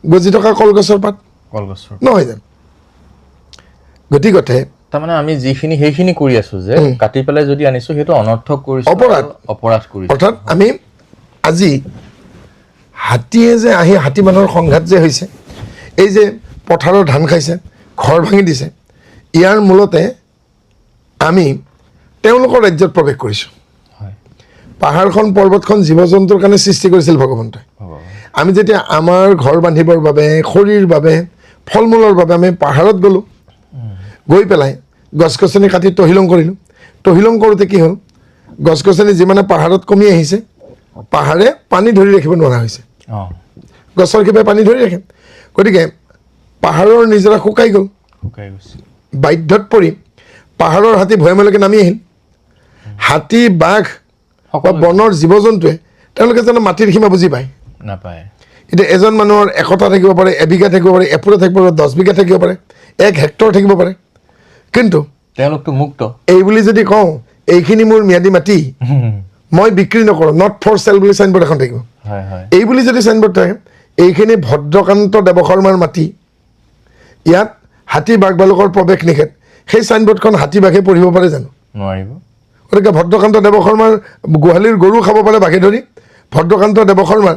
গজি থকা কলগছৰ পাত কলগছৰ নহয় জানো গতিকতে তাৰমানে আমি যিখিনি সেইখিনি কৰি আছো যে কাটি পেলাই যদি আনিছো সেইটো অনৰ্থক কৰিছো অপৰাধ। আৰু অপৰাধ কৰিছো অৰ্থাৎ আমি আজি হাতীয়ে যে আহি হাতী মানুহৰ সংঘাত যে হৈছে এই যে পথাৰৰ ধান খাইছে ঘৰ ভাঙি দিছে ইয়াৰ মূলতে আমি তেওঁলোকৰ ৰাজ্যত প্ৰৱেশ কৰিছোঁ হয় পাহাৰখন পৰ্বতখন জীৱ জন্তুৰ কাৰণে সৃষ্টি কৰিছিল ভগৱন্তই ভগৱান আমি যেতিয়া আমাৰ ঘৰ বান্ধিবৰ বাবে খৰিৰ বাবে ফল মূলৰ বাবে আমি পাহাৰত গ'লোঁ গৈ পেলাই গছ গছনি কাটি তহিলং কৰিলোঁ তহিলং কৰোঁতে কি হ'ল গছ গছনি যিমানে পাহাৰত কমি আহিছে পাহাৰে পানী ধৰি ৰাখিব নোৱাৰা হৈছে অঁ গছৰ শিপাই পানী ধৰি ৰাখে গতিকে পাহাৰৰ নিজৰা শুকাই গ'ল শুকাই গৈছে বাধ্যত পৰি পাহাৰৰ হাতী ভৈয়ামলৈকে নামি আহিল হাতী বাঘ বা সকলো বনৰ জীৱ জন্তুৱে তেওঁলোকে জানো মাটিৰ সীমা বুজি পায় নাপায় এতিয়া এজন মানুহৰ 100টা থাকিব পাৰে এবিঘা থাকিব পাৰে এপুৰা থাকিব পাৰে 10 বিঘা থাকিব পাৰে 1 হেক্টৰ থাকিব পাৰে কিন্তু তেওঁলোকতো মুক্ত এই বুলি যদি কওঁ এইখিনি মোৰ ম্যাদী মাটি মই বিক্ৰী নকৰোঁ নট ফৰ চেল বুলি চাইনবোৰ্ড এখন থাকিব হয় হয় এই বুলি যদি চাইনবোৰ্ড থাকে এইখিনি ভদ্ৰকান্ত দেৱশৰ্মাৰ মাটি ইয়াত হাতী বাঘ ভালুকৰ প্ৰৱেশ নিষেধ সেই চাইনবোৰ্ডখন হাতী বাঘে পঢ়িব পাৰে জানো নোৱাৰিব গতিকে ভদ্ৰকান্ত দেৱশৰ্মাৰ গোহালিৰ গৰু খাব পাৰে বাঘে ধৰি ভদ্ৰকান্ত দেৱশৰ্মাৰ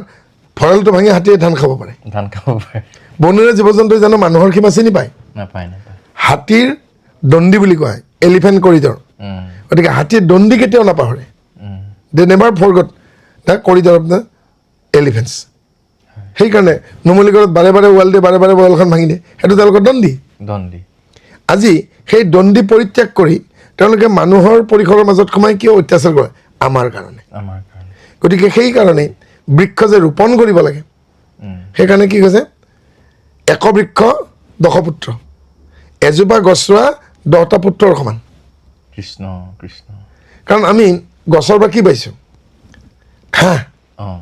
ভঁৰালটো ভাঙি হাতীয়ে ধান খাব পাৰে। ধান খাব পাৰে। বনৰীয়া জীৱ জন্তুৱে জানো মানুহৰ সীমা চিনি পায়? নাপায় নাপায়। হাতীৰ দণ্ডি বুলি কোৱা হয়, এলিফেণ্ট কৰিডৰ। গতিকে হাতীৰ দণ্ডি কেতিয়াও নাপাহৰে। They never forget the corridor of the elephants. সেইকাৰণে নুমলীগড়ত বাৰে বাৰে ৱাল দিয়ে, বাৰে বাৰে ৱালখন ভাঙি দিয়ে, সেইটো তেওঁলোকৰ দণ্ডি। দণ্ডি। আজি সেই দণ্ডি পৰিত্যাগ কৰি তেওঁলোকে মানুহৰ পৰিসৰৰ মাজত সোমাই কিয় অত্যাচাৰ কৰে? আমাৰ কাৰণে। আমাৰ কাৰণে। গতিকে সেইকাৰণে বৃক্ষ যে ৰোপণ কৰিব লাগে, সেইকাৰণে কি কৈছে? একবৃক্ষ দশপুত্ৰ, এজোপা গছ ৰোৱা 10টা পুত্ৰৰ সমান। কৃষ্ণ কৃষ্ণ। কাৰণ আমি গছৰ পৰা কি পাইছোঁ? ঘাঁহ।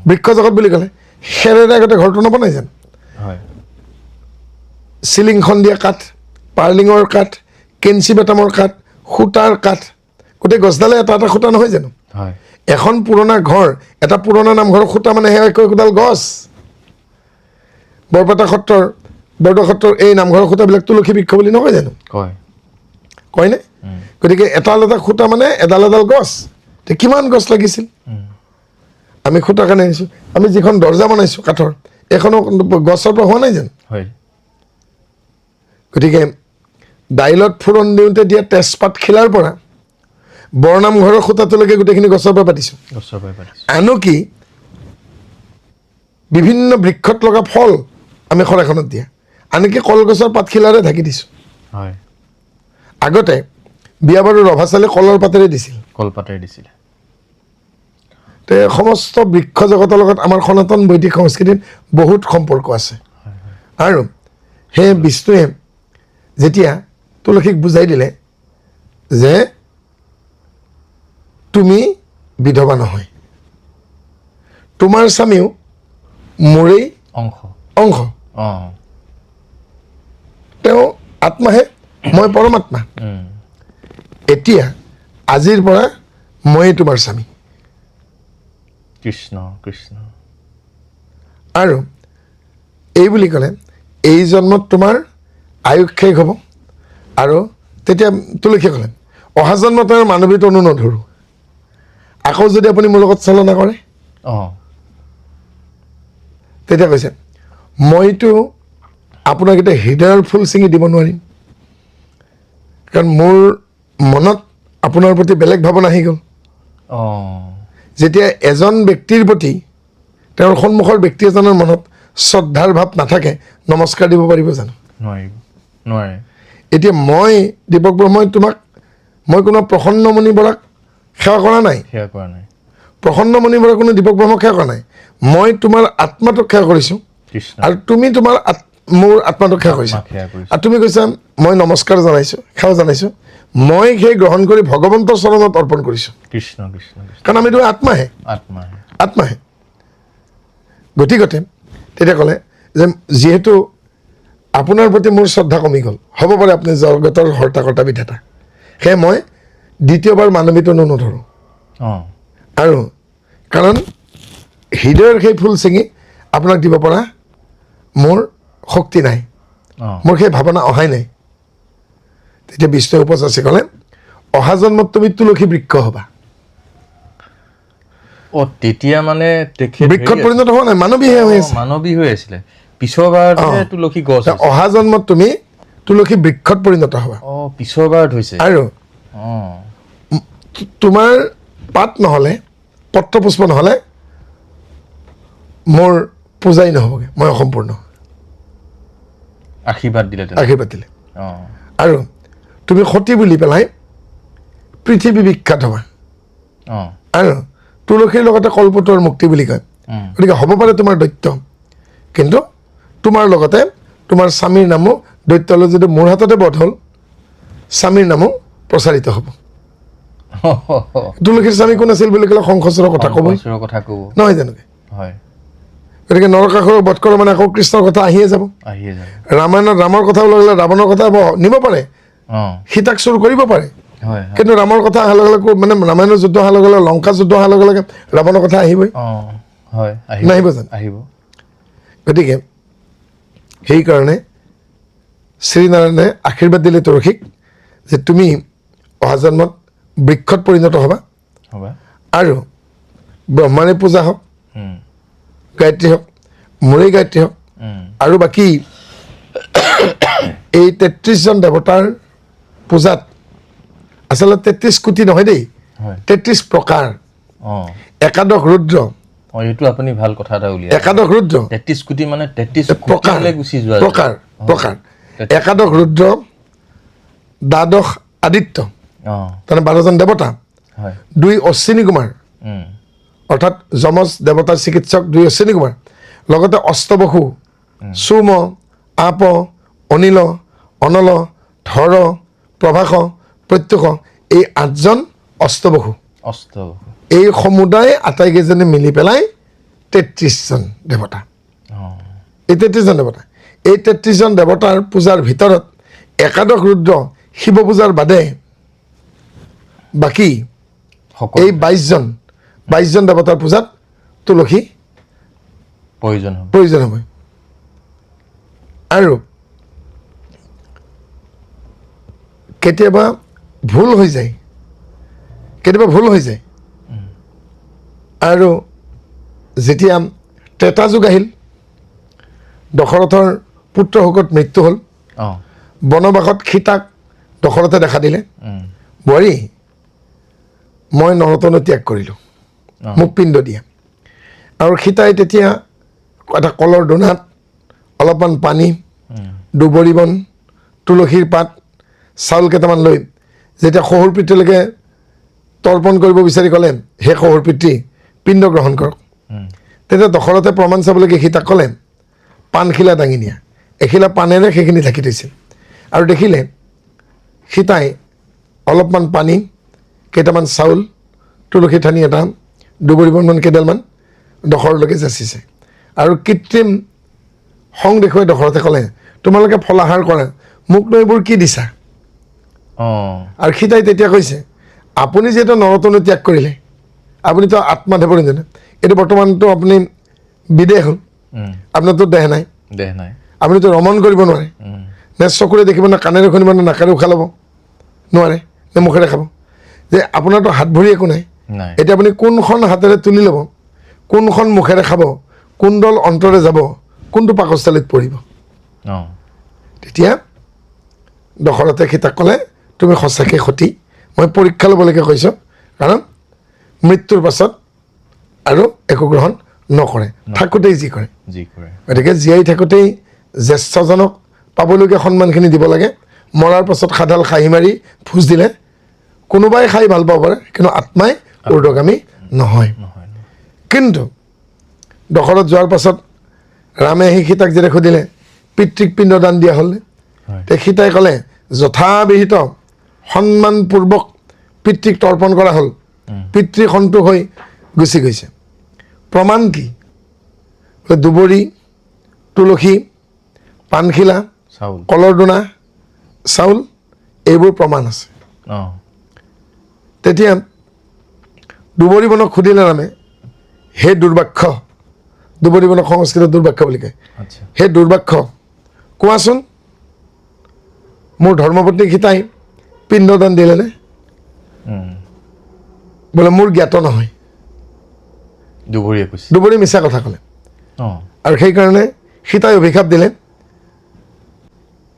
বৃক্ষ জগত বুলি ক'লে খেৰেৰে আগতে ঘৰটো নবনাই জানো? হয়। চিলিংখন দিয়া কাঠ, পাৰ্লিঙৰ কাঠ, কেঞ্চি বেটামৰ কাঠ, সূতাৰ কাঠ, গোটেই গছডালে এটা এটা সূতা নহয় জানো? হয়। এখন পুৰণা ঘৰ, এটা পুৰণা নামঘৰৰ সূতা মানে সেয়া একোডাল গছ। বৰপেটা সত্ৰৰ, বৰদোৱা সত্ৰৰ এই নামঘৰৰ সূতাবিলাক তুলসী বৃক্ষ বুলি নকয় জানো? কয়। কয়নে? গতিকে এডাল এটা সূতা মানে এডাল এডাল গছ। কিমান গছ লাগিছিল? আমি সূতা কাৰণে আনিছোঁ। আমি যিখন দৰ্জা বনাইছোঁ কাঠৰ, এইখনো গছৰ পৰা হোৱা নাই জানো? হয়। গতিকে দাইলত ফোৰণ দিওঁতে দিয়া তেজপাত খিলাৰ পৰা বৰনামঘৰৰ সূতাটোলৈকে গোটেইখিনি গছৰ পৰা পাতিছোঁ। গছৰ পৰা পাতিছোঁ। আনকি বিভিন্ন বৃক্ষত লগা ফল আমি শৰাইখনত দিয়া, আনকি কলগছৰ পাতখিলাৰে ঢাকি দিছোঁ। হয়। আগতে বিয়া বাৰু ৰভা চালে কলৰ পাতেৰে দিছিল। কলপাতেৰে দিছিলে। তে সমস্ত বৃক্ষ জগতৰ লগত আমাৰ সনাতন বৈদিক সংস্কৃতিত বহুত সম্পৰ্ক আছে। আৰু সেই বিষ্ণুৱে যেতিয়া তুলসীক বুজাই দিলে যে তুমি বিধৱা নহয়, তোমাৰ স্বামীও মোৰেই অংশ। অংশ, তেওঁ আত্মাহে, মই পৰমাত্মা। এতিয়া আজিৰ পৰা ময়েই তোমাৰ স্বামী। কৃষ্ণ কৃষ্ণ। আৰু এই বুলি ক'লে এই জন্মত তোমাৰ আয়ুস শেষ হ'ব। আৰু তেতিয়া তুলসীয়ে ক'লে অহা জন্মত আৰু মানৱী তনু নধৰোঁ, আকৌ যদি আপুনি মোৰ লগত চলনা কৰে। তেতিয়া কৈছে মইতো আপোনাক এতিয়া হৃদয়ৰ ফুল ছিঙি দিব নোৱাৰিম, কাৰণ মোৰ মনত আপোনাৰ প্ৰতি বেলেগ ভাৱনা আহি গ'ল। যেতিয়া এজন ব্যক্তিৰ প্ৰতি তেওঁৰ সন্মুখৰ ব্যক্তি এজনৰ মনত শ্ৰদ্ধাৰ ভাৱ নাথাকে, নমস্কাৰ দিব পাৰিব জানো? নোৱাৰিব, নোৱাৰে। এতিয়া মই দীপক ব্ৰহ্মই তোমাক, মই কোনো প্ৰসন্নমণি বৰাক সেৱা কৰা নাই। সেৱা কৰা নাই। প্ৰসন্নমণি বৰা কোনো দীপক ব্ৰহ্মক সেৱা কৰা নাই। মই তোমাৰ আত্মাটোক সেৱা কৰিছোঁ, আৰু তুমি তোমাৰ মোৰ আত্মাটোক সেৱা কৰিছা। আৰু তুমি কৈছা মই নমস্কাৰ জনাইছোঁ, সেৱা জনাইছোঁ, মই সেই গ্ৰহণ কৰি ভগৱন্তৰ চৰণত অৰ্পণ কৰিছোঁ। কৃষ্ণ কৃষ্ণ। কাৰণ আমিতো আত্মাহে, আত্মাহে। গতিকতে তেতিয়া ক'লে যে যিহেতু আপোনাৰ প্ৰতি মোৰ শ্ৰদ্ধা কমি গ'ল, হ'ব পাৰে আপুনি জগতৰ হৰ্তা কৰ্তা বিধাতা, সেয়ে মই দ্বিতীয়বাৰ মানৱী তনু নধৰোঁ। আৰু কাৰণ হৃদয়ৰ সেই ফুল ছিঙি আপোনাক দিব পৰা মোৰ শক্তি নাই, মোৰ সেই ভাৱনা অহাই নাই। তেতিয়া বিষ্ণুৱে উপযাচি ক'লে অহা জন্মত তুমি তুলসী বৃক্ষ হ'বা। তেতিয়া মানে বৃক্ষত পৰিণত হোৱা নাই, মানৱীহে হৈ আছে। মানৱী হৈ আছিলে, পিছৰবাৰ তুলসী গছ। অহা জন্মত তুমি তুলসী বৃক্ষত পৰিণত হ'বা। পিছৰবাৰত হৈছে। আৰু তোমাৰ পাত নহ'লে, পত্ৰ পুষ্প নহ'লে মোৰ পূজাই নহ'বগৈ, মই অসম্পূৰ্ণ। আশীৰ্বাদ দিলে। আশীৰ্বাদ দিলে। আৰু তুমি সতী বুলি পেলাই পৃথিৱী বিখ্যাত হ'বা। আৰু তুলসীৰ লগতে কল্পতৰ মুক্তি বুলি কয়। গতিকে হ'ব পাৰে তোমাৰ দৈত্য, কিন্তু তোমাৰ লগতে তোমাৰ স্বামীৰ নামো দৈত্যলৈ যদি মোৰ হাততে বধ হ'ল, স্বামীৰ নামো প্ৰচাৰিত হ'ব। তুলসীৰ স্বামী কোন আছিল বুলি ক'লে শংখচূড়ৰ কথা ক'ব নহয় জানো? গতিকে নৰকাসুৰক বধ কৰা মানে আকৌ কৃষ্ণৰ কথা আহিয়ে যাব। ৰামায়ণত ৰামৰ কথা ওলাই গ'লে ৰাৱণৰ কথা নিব পাৰে, সীতাক চুৰ কৰিব পাৰে, কিন্তু ৰামৰ কথা অহাৰ লগে লগে, মানে ৰামায়ণৰ যুদ্ধ অহাৰ লগে লগে, লংকা যুদ্ধ অহাৰ লগে লগে ৰাৱণৰ কথা আহিবই, নাহিব জানো? গতিকে সেইকাৰণে শ্ৰীনাৰায়ণে আশীৰ্বাদ দিলে তুলসীক যে তুমি অহা জন্মত বৃক্ষত পৰিণত হ'বা, আৰু ব্ৰহ্মাৰে পূজা হওক, গায়ত্ৰী হওক, মুৰেই গায়ত্ৰী হওক আৰু বাকী এই 33জন দেৱতাৰ পূজাত আচলতে 33 কোটি নহয় দেই, 33 প্ৰকাৰ। একাদশ ৰুদ্ৰ, এইটো আপুনি ভাল কথা এটা উলিয়াই। একাদশ ৰুদ্ৰ 33 কোটি মানে 33 প্ৰকাৰ, কোটিলৈ গুচি যোৱা প্ৰকাৰ। একাদশ ৰুদ্ৰ, দ্বাদশ আদিত্য, তাৰমানে 12জন দেৱতা, 2 অশ্বিনী কুমাৰ অৰ্থাৎ যমজ দেৱতাৰ চিকিৎসক 2 অশ্বিনী কুমাৰ, লগতে অষ্টবসু, সোম, আপ, অনিল, অনল, ধৰ, প্ৰভাস, প্ৰত্যুষ, এই 8জন অষ্টবসু। এই সমুদায় আটাইকেইজনে মিলি পেলাই 33জন দেৱতা। এই 33জন দেৱতা, এই 33জন দেৱতাৰ পূজাৰ ভিতৰত একাদশ ৰুদ্ৰ শিৱ পূজাৰ বাদে বাকী এই 22জন দেৱতাৰ পূজাত তুলসী প্ৰয়োজন হ'ব। আৰু কেতিয়াবা ভুল হৈ যায়, আৰু যেতিয়া ত্ৰেতা যুগ আহিল, দশৰথৰ পুত্ৰ শোকত মৃত্যু হ'ল, বনবাসত সীতাক দশৰথে দেখা দিলে, বোৱাৰী মই নৰতনু ত্যাগ কৰিলোঁ, মোক পিণ্ড দিয়া। আৰু সীতাই তেতিয়া এটা কলৰ দোনাত অলপমান পানী, দুবৰি বন, তুলসীৰ পাত, চাউল কেইটামান লৈ যেতিয়া শহুৰ পিতৃলৈকে তৰ্পণ কৰিব বিচাৰি ক'লে, হে শহুৰ পিতৃ পিণ্ড গ্ৰহণ কৰক, তেতিয়া দশৰথে প্ৰমাণ চাবলৈকে সীতাক ক'লে পাণখিলা দাঙি নিয়া। এখিলা পাণেৰে সেইখিনি ঢাকি থৈছিল, আৰু দেখিলে সীতাই অলপমান পানী, কেইটামান চাউল, তুলসী ঠানি এটা, দুবৰি বনমান কেইডালমান দশৰথলৈকে যাচিছে। আৰু কৃত্ৰিম খং দেখুৱাই দশৰথে ক'লে তোমালোকে ফলাহাৰ কৰা, মোকনো এইবোৰ কি দিছা? আৰু সীতাই তেতিয়া কৈছে আপুনি যিহেতু নৰতনু ত্যাগ কৰিলে, আপুনিতো আত্মাদেৱৰ জানে, এইটো বৰ্তমানতো আপুনি বিদেহ হ'ল, আপোনাৰতো দেহ নাই, আপুনিতো ৰমণ কৰিব নোৱাৰে, নে চকুৰে দেখিব, নে কাণেৰে শুনিব, নে নাকেৰে উশাহ ল'ব নোৱাৰে, নে মুখেৰে খাব, যে আপোনাৰতো হাত ভৰি একো নাই। এতিয়া আপুনি কোনখন হাতেৰে তুলি ল'ব, কোনখন মুখেৰে খাব, কোনডল অন্তৰে যাব, কোনটো পাকস্থলীত পৰিব? তেতিয়া দশৰথে সীতাক ক'লে তুমি সঁচাকৈ সতী, মই পৰীক্ষা ল'বলৈকে কৈছোঁ, কাৰণ মৃত্যুৰ পাছত আৰু একো গ্ৰহণ নকৰে, থাকোঁতেই যি কৰে। গতিকে জীয়াই থাকোঁতেই জ্যেষ্ঠজনক পাবলগীয়া সন্মানখিনি দিব লাগে। মৰাৰ পাছত সাধাল খাহি মাৰি ভোজ দিলে কোনোবাই খাই ভাল পাব পাৰে, কিন্তু আত্মাই ঊৰ্ধগামী নহয়। কিন্তু দশৰথ যোৱাৰ পাছত ৰামে আহি সীতাক যেতিয়া সুধিলে পিতৃক পিণ্ডদান দিয়া হ'লনে, তে সীতাই ক'লে যথাবিহিত সন্মানপূৰ্বক পিতৃক তৰ্পণ কৰা হ'ল, পিতৃ সন্তোষ হৈ গুচি গৈছে। প্ৰমাণ কি? দুবৰি, তুলসী, পাণখিলা, কলৰ দোনা, চাউল, এইবোৰ প্ৰমাণ আছে। তেতিয়া দুবৰি বনক সুধিলে ৰামে, হে দুৰ্বাক্ষ, দুবৰি বনক সংস্কৃতত দুৰ্বাক্ষ বুলি কয়, হে দুৰ্বাক্ষ কোৱাচোন মোৰ ধৰ্মপত্নী সীতাই পিণ্ডদান দিলেনে? বোলে মোৰ জ্ঞাত নহয়। দুবৰি মিছা কথা ক'লে, আৰু সেইকাৰণে সীতাই অভিশাপ দিলে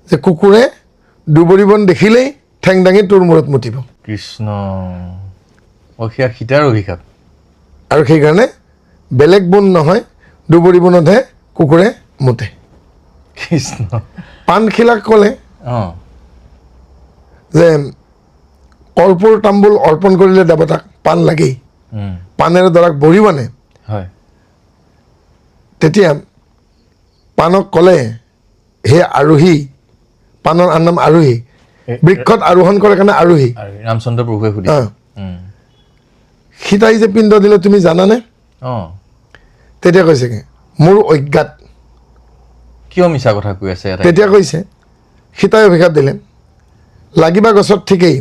যে কুকুৰে দুবৰি বন দেখিলেই ঠেং দাঙি তোৰ মূৰত মুতিব। কৃষ্ণ, সীতাৰ অভিশাপ। আৰু সেইকাৰণে বেলেগ বন নহয়, দুবৰি বনতহে কুকুৰে মুতে। কৃষ্ণ। পাণখিলাক ক'লে যে কৰ্পূৰ তাম্বুল অৰ্পণ কৰিলে দেৱতাক পাণ লাগেই, পাণেৰে দৰাক বৰিও আনে। তেতিয়া পাণক ক'লে হে আৰোহী, পাণৰ আন নাম আৰোহী, বৃক্ষত আৰোহণ কৰে কাৰণে আৰোহী। ৰামচন্দ্ৰ প্ৰভুৱে সুধিছে সীতাই যে পিণ্ড দিলে তুমি জানানে? তেতিয়া কৈছে কি মোৰ অজ্ঞাত। কিয় মিছা কথা কৈ আছে? তেতিয়া কৈছে সীতাই অভিশাপ দিলে লাগিবা গছত ঠিকেই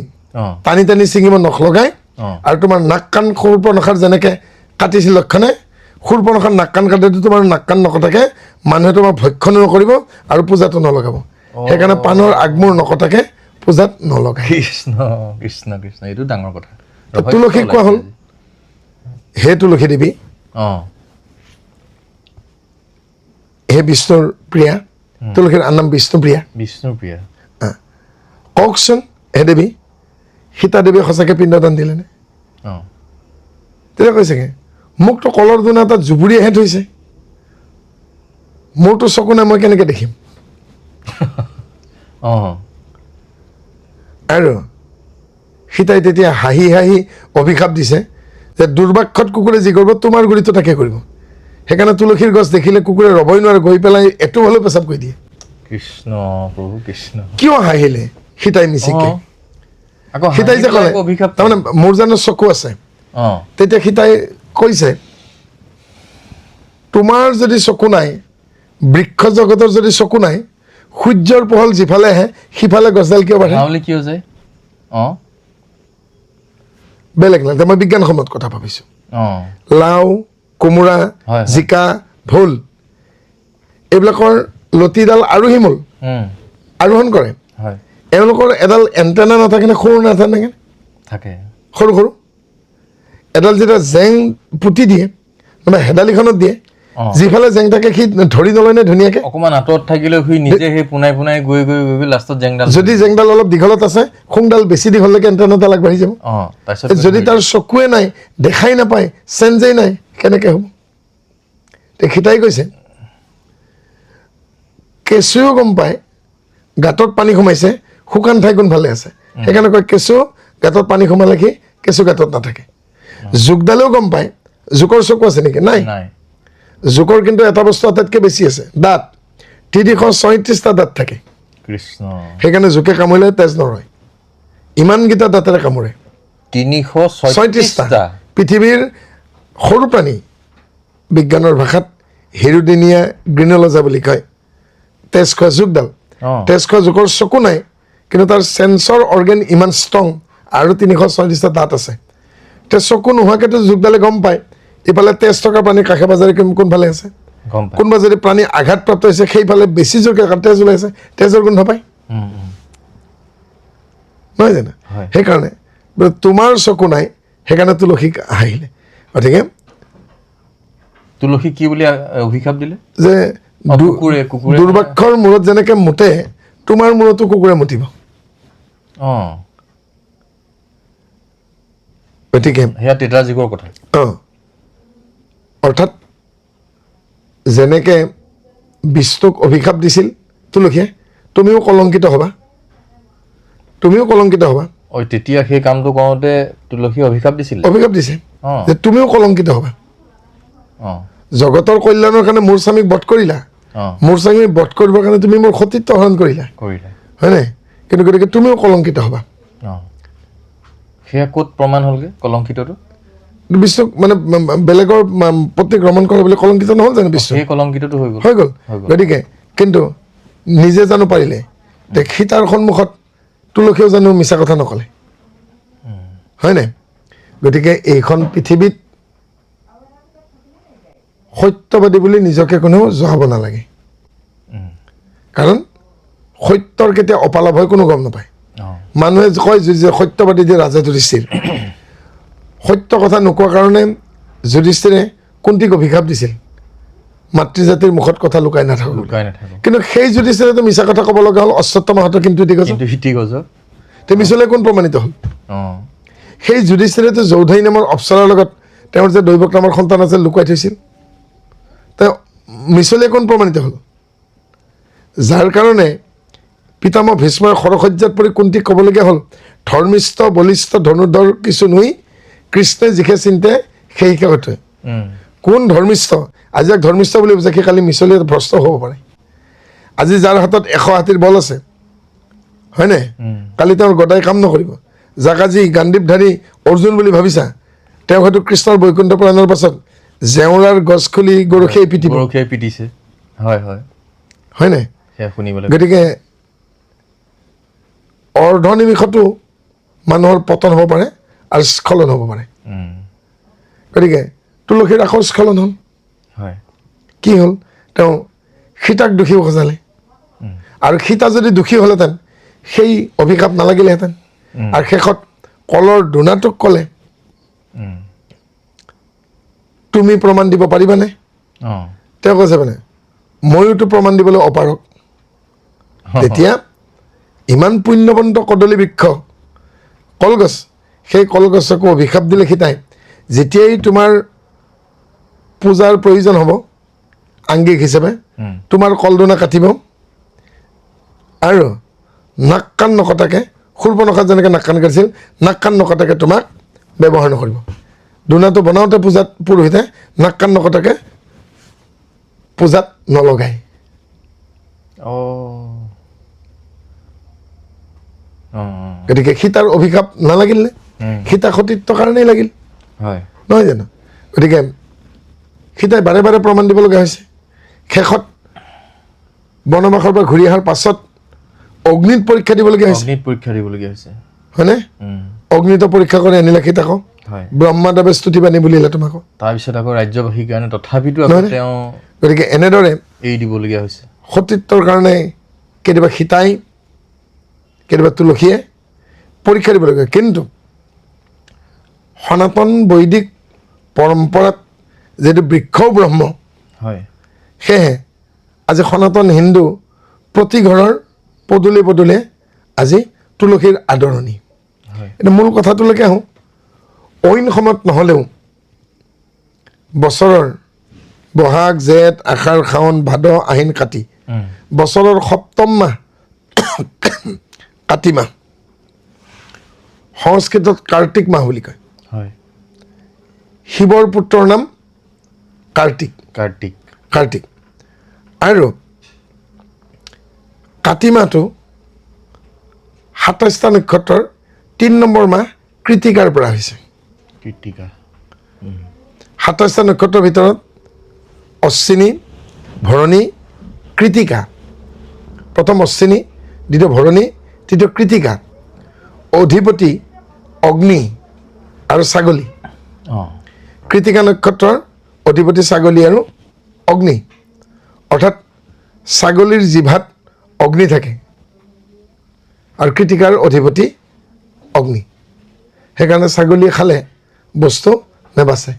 টানি টানি ছিঙিব নখ লগাই, আৰু তোমাৰ নাক কাণ শূৰ্পণখাৰ যেনেকৈ কাটিছিল লক্ষণে, শূৰ্পণখাৰ নাক কাণ কাটিটো তোমাৰ নাক কাণ নকটাকে মানুহে তোমাৰ ভক্ষণো নকৰিব আৰু পূজাটো নলগাব। সেইকাৰণে পাণৰ আগমূৰ নকটাকে পূজাত নলগায়। কৃষ্ণ কৃষ্ণ কৃষ্ণ, এইটো ডাঙৰ কথা। তুলসীক কোৱা হ'ল হে তুলসী দেৱী, হে বিষ্ণুৰ প্ৰিয়া তুলসীৰ আন নাম বিষ্ণুপ্ৰিয়া বিষ্ণুপ্ৰিয়া কওকচোন হে দেৱী সীতা দেৱীয়ে সঁচাকৈ পিণ্ডদান দিলেনে অঁ তেতিয়া কৈছেগে মোকতো কলৰ দোনা এটাত জুবুৰিয়াহে থৈছে মোৰতো চকু নাই মই কেনেকৈ দেখিম অঁ আৰু সীতাই তেতিয়া হাঁহি হাঁহি অভিশাপ দিছে যে দুৰ্বাক্ষত কুকুৰে যি কৰিব তোমাৰ গুৰিটো তাকে কৰিব সেইকাৰণে তুলসীৰ গছ দেখিলে কুকুৰে ৰ'বই নোৱাৰে গৈ পেলাই এটো হ'লেও পেচাব কৰি দিয়ে কৃষ্ণ প্ৰভু কৃষ্ণ কিয় হাঁহিলে সীতাই মিচিকে আকৌ সীতাই যে ক'লে অভিশাপ তাৰমানে মোৰ জানো চকু আছে অঁ তেতিয়া সীতাই কৈছে তোমাৰ যদি চকু নাই বৃক্ষ জগতৰ যদি চকু নাই সূৰ্যৰ পোহৰ যিফালে আহে সিফালে গছডাল কিয় বাঢ়ে হাউলি কিয় যায় অঁ বেলেগ নাই মই বিজ্ঞানসন্মত কথা ভাবিছোঁ অঁ লাও কোমোৰা হয়। জিকা ভোল এইবিলাকৰ লতিডাল আৰু শিমুল আৰোহণ কৰে হয় এওঁলোকৰ এডাল এণ্টেনা নাথাকেনে সৰু নাথাকে থাকে সৰু সৰু এডাল যেতিয়া জেং পুতি দিয়ে মানে হেদালিখনত দিয়ে অঁ যিফালে জেং থাকে সি ধৰি নলয়নে ধুনীয়াকৈ অকণমান আঁতৰত থাকিলেও সি নিজে সেই পোনাই পোনাই গৈ গৈ গৈ গৈ লাষ্টত জেংডাল যদি জেংডাল অলপ দীঘলত আছে শুংডাল বেছি দীঘললৈকে এণ্টেনাডাল আগবাঢ়ি যাব অঁ তাৰপিছত যদি তাৰ চকুৱে নাই দেখাই নাপায় চেঞ্জেই নাই কেনেকৈ হ'ব সীতাই কৈছে কেঁচুৱেও গম পায় গাঁতত পানী সোমাইছে শুকান ঠাই কোন ভালে আছে সেইকাৰণে কয় কেঁচু গাঁতত পানী সোমালে কি কেঁচু গাঁতত নাথাকে জোকডালেও গম পায় জোকৰ চকু আছে নেকি নাই নাই জোকৰ কিন্তু এটা বস্তু আটাইতকৈ বেছি আছে দাঁত 336টা দাঁত থাকে কৃষ্ণ সেইকাৰণে জোকে কামুৰিলে তেজ নৰয় ইমানকেইটা দাঁতেৰে কামোৰে 336টা পৃথিৱীৰ সৰু প্ৰাণী বিজ্ঞানৰ ভাষাত হেৰুদিনীয়া গ্ৰিনলজা বুলি কয় তেজ খোৱা জোকডাল অঁ তেজ খোৱা জোকৰ চকু নাই কিন্তু তাৰ চেন্সৰ অৰ্গেন ইমান ষ্ট্ৰং আৰু 336টা দাঁত আছে এতিয়া চকু নোহোৱাকৈতো জোকডালে গম পায় ইফালে তেজ থকা প্ৰাণী কাষে পাজৰে কোনফালে আছে গম পাই কোনোবা যদি প্ৰাণী আঘাতপ্ৰাপ্ত হৈছে সেইফালে বেছি জোৰকৈ তেজ ওলাইছে তেজৰ গোন্ধ পায় নহয় জানো হয়। সেইকাৰণে বোলে তোমাৰ চকু নাই সেইকাৰণে তুলসীক হাঁহিলে গতিকে তুলসী কি বুলি অভিশাপ দিলে যে কুকুৰে কুকুৰে দুৰ্বাক্ষৰ মূৰত যেনেকৈ মুতে তোমাৰ মূৰতো কুকুৰে মুতিব অঁ গতিকে সেয়া তেতাজিকৰ কথা অঁ অৰ্থাৎ যেনেকৈ বিষ্ণুক অভিশাপ দিছিল তুলসীয়ে তুমিও কলংকিত হ'বা ঐ তেতিয়া সেই কামটো কৰোঁতে তুলসী অভিশাপ দিছিলে অভিশাপ দিছে অঁ যে তুমিও কলংকিত হ'বা অঁ জগতৰ কল্যাণৰ কাৰণে মোৰ স্বামীক বধ কৰিলা অঁ মোৰ স্বামীক বধ কৰিবৰ কাৰণে তুমি মোৰ সতীত্ব হৰণ কৰিলা কৰিলে হয়নে কিন্তু গতিকে তুমিও কলংকিত হ'বা অঁ সেয়া ক'ত প্ৰমাণ হ'লগৈ কলংকিতটো বিষ্ণুক মানে বেলেগৰ পত্নীক ৰমণ কৰে বুলি কলংকিত নহ'ল জানো বিষ্ণু সেই কলংকিতটো হৈ গ'ল হৈ গ'ল গতিকে কিন্তু নিজে জানো পাৰিলে তে সীতাৰ সন্মুখত তুলসীয়েও জানো মিছা কথা নক'লে হয় নাই গতিকে এইখন পৃথিৱীত সত্যবাদী বুলি নিজকে কোনেও জহাব নালাগে কাৰণ সত্যৰ কেতিয়া অপালাভ হয় কোনো গম নাপায় অঁ মানুহে কয় যে সত্যবাদী যে ৰাজা যুধিষ্ঠিৰ সত্য কথা নোকোৱা কাৰণে যুধিষ্ঠিৰে কুন্তীক অভিশাপ দিছিল মাতৃজাতিৰ মুখত কথা লুকাই নাথাকো লুকাই নাথাকো কিন্তু সেই যুধিষ্ঠিৰেতো মিছা কথা ক'ব লগা হ'ল অশ্বত্থামা হাতত কিন্তু কিন্তু হিতি গজক তে মিছলে কোন প্ৰমাণিত হ'ল অঁ সেই যুধিষ্ঠিৰেতো যৌধাই নামৰ অপ্সৰাৰ লগত তেওঁৰ যে দৈৱক নামৰ সন্তান আছে লুকুৱাই থৈছিল তেওঁ মিছলে কোন প্ৰমাণিত হ'ল যাৰ কাৰণে পিতামহ ভীষ্মৰ সৰসজ্জাত পৰি কুন্তীক ক'বলগীয়া হ'ল ধৰ্মিষ্ঠ বলিষ্ঠ ধনুৰ্ধৰ কিছু নুই কৃষ্ণে যিখে চিন্তে সেই শিকে হতে কোন ধৰ্মিষ্ঠ আজি যাক ধৰ্মিষ্ঠ বুলি বুজে সেই কালি মিছলি ভ্ৰষ্ট হ'ব পাৰে আজি যাৰ হাতত 100 হাতীৰ বল আছে হয়নে কালি তেওঁৰ গদাই কাম নকৰিব যাক আজি গাণ্ডীৱধাৰী অৰ্জুন বুলি ভাবিছা তেওঁ হয়তো কৃষ্ণৰ বৈকুণ্ঠ পুৰাণৰ পাছত জেওৰাৰ গছ খুলি গৰখীয়াই পিটিব গৰখীয়াই পিটিছে হয় হয় হয়নে সেয়া শুনিবলৈ গতিকে অৰ্ধনিমিষতো মানুহৰ পতন হ'ব পাৰে আৰু স্খলন হ'ব পাৰে গতিকে তুলসীৰ আখৰ স্খলন হ'ল হয় কি হ'ল তেওঁ সীতাক দোষীও সজালে আৰু সীতা যদি দোষী হ'লহেঁতেন সেই অভিশাপ নালাগিলেহেঁতেন আৰু শেষত কলৰ দোনাটোক ক'লে তুমি প্ৰমাণ দিব পাৰিবানে অঁ তেওঁ কৈছে মানে ময়োতো প্ৰমাণ দিবলৈ অপাৰক তেতিয়া ইমান পুণ্যৱন্ত কদলী বৃক্ষ কলগছ সেই কলগছকো অভিশাপ দিলে সীতাই যেতিয়াই তোমাৰ পূজাৰ প্ৰয়োজন হ'ব আংগিক হিচাপে তোমাৰ কলডোনা কাটিব আৰু নাক কাণ নকটাকৈ শূৰ্পণখা যেনেকৈ নাক কাণ কাটিছিল নাক কাণ নকটাকৈ তোমাক ব্যৱহাৰ নকৰিব দোনাটো বনাওঁতে পূজাত পুৰোহিতে নাক কাণ নকটাকৈ পূজাত নলগায় গতিকে সীতাৰ অভিশাপ নালাগিল নে সীতা সতীত্বৰ কাৰণেই লাগিল নহয় জানো গতিকে সীতাই বাৰে বাৰে প্ৰমাণ দিব লগা হৈছে শেষত বনবাসৰ পৰা ঘূৰি অহাৰ পাছত অগ্নিত পৰীক্ষা দিবলগীয়া হৈছে হয়নে অগ্নিত পৰীক্ষা কৰি আনিলে সীতাকক ব্ৰহ্মাদেৱে স্তুতি বাণী বুলিলে তোমাক তাৰপিছত আকৌ ৰাজ্যবাসীৰ কাৰণে তথাপিতো তেওঁ গতিকে এনেদৰে এৰি দিবলগীয়া হৈছে সতীত্বৰ কাৰণে কেতিয়াবা সীতাই কেতিয়াবা তুলসীয়ে পৰীক্ষা দিবলগীয়া কিন্তু সনাতন বৈদিক পৰম্পৰাত যিহেতু বৃক্ষও ব্ৰহ্ম হয় সেয়েহে আজি সনাতন হিন্দু প্ৰতি ঘৰৰ পদূলি পদূলিয়ে আজি তুলসীৰ আদৰণি এতিয়া মূল কথাটোলৈকে আহোঁ অইন সময়ত নহ'লেও বছৰৰ বহাগ জেঠ আষাৰ শাওণ ভাদ আহিন কাতি বছৰৰ সপ্তম মাহ কাতি মাহ সংস্কৃতত কাৰ্তিক মাহ বুলি কয় শিৱৰ পুত্ৰৰ নাম কাৰ্তিক আৰু কাতি মাহটো ২৭টা নক্ষত্ৰৰ ৩ নম্বৰ মাহ কৃতিকাৰ পৰা হৈছে ২৭টা নক্ষত্ৰৰ ভিতৰত অশ্বিনী ভৰণী কৃতিকা প্ৰথম অশ্বিনী দ্বিতীয় ভৰণী তৃতীয় কৃতিকা অধিপতি অগ্নি আৰু ছাগলী কৃতিকা নক্ষত্ৰৰ অধিপতি ছাগলী আৰু অগ্নি অৰ্থাৎ ছাগলীৰ জিভাত অগ্নি থাকে আৰু কৃতিকাৰ অধিপতি অগ্নি সেইকাৰণে ছাগলীয়ে খালে বস্তু নেবাচে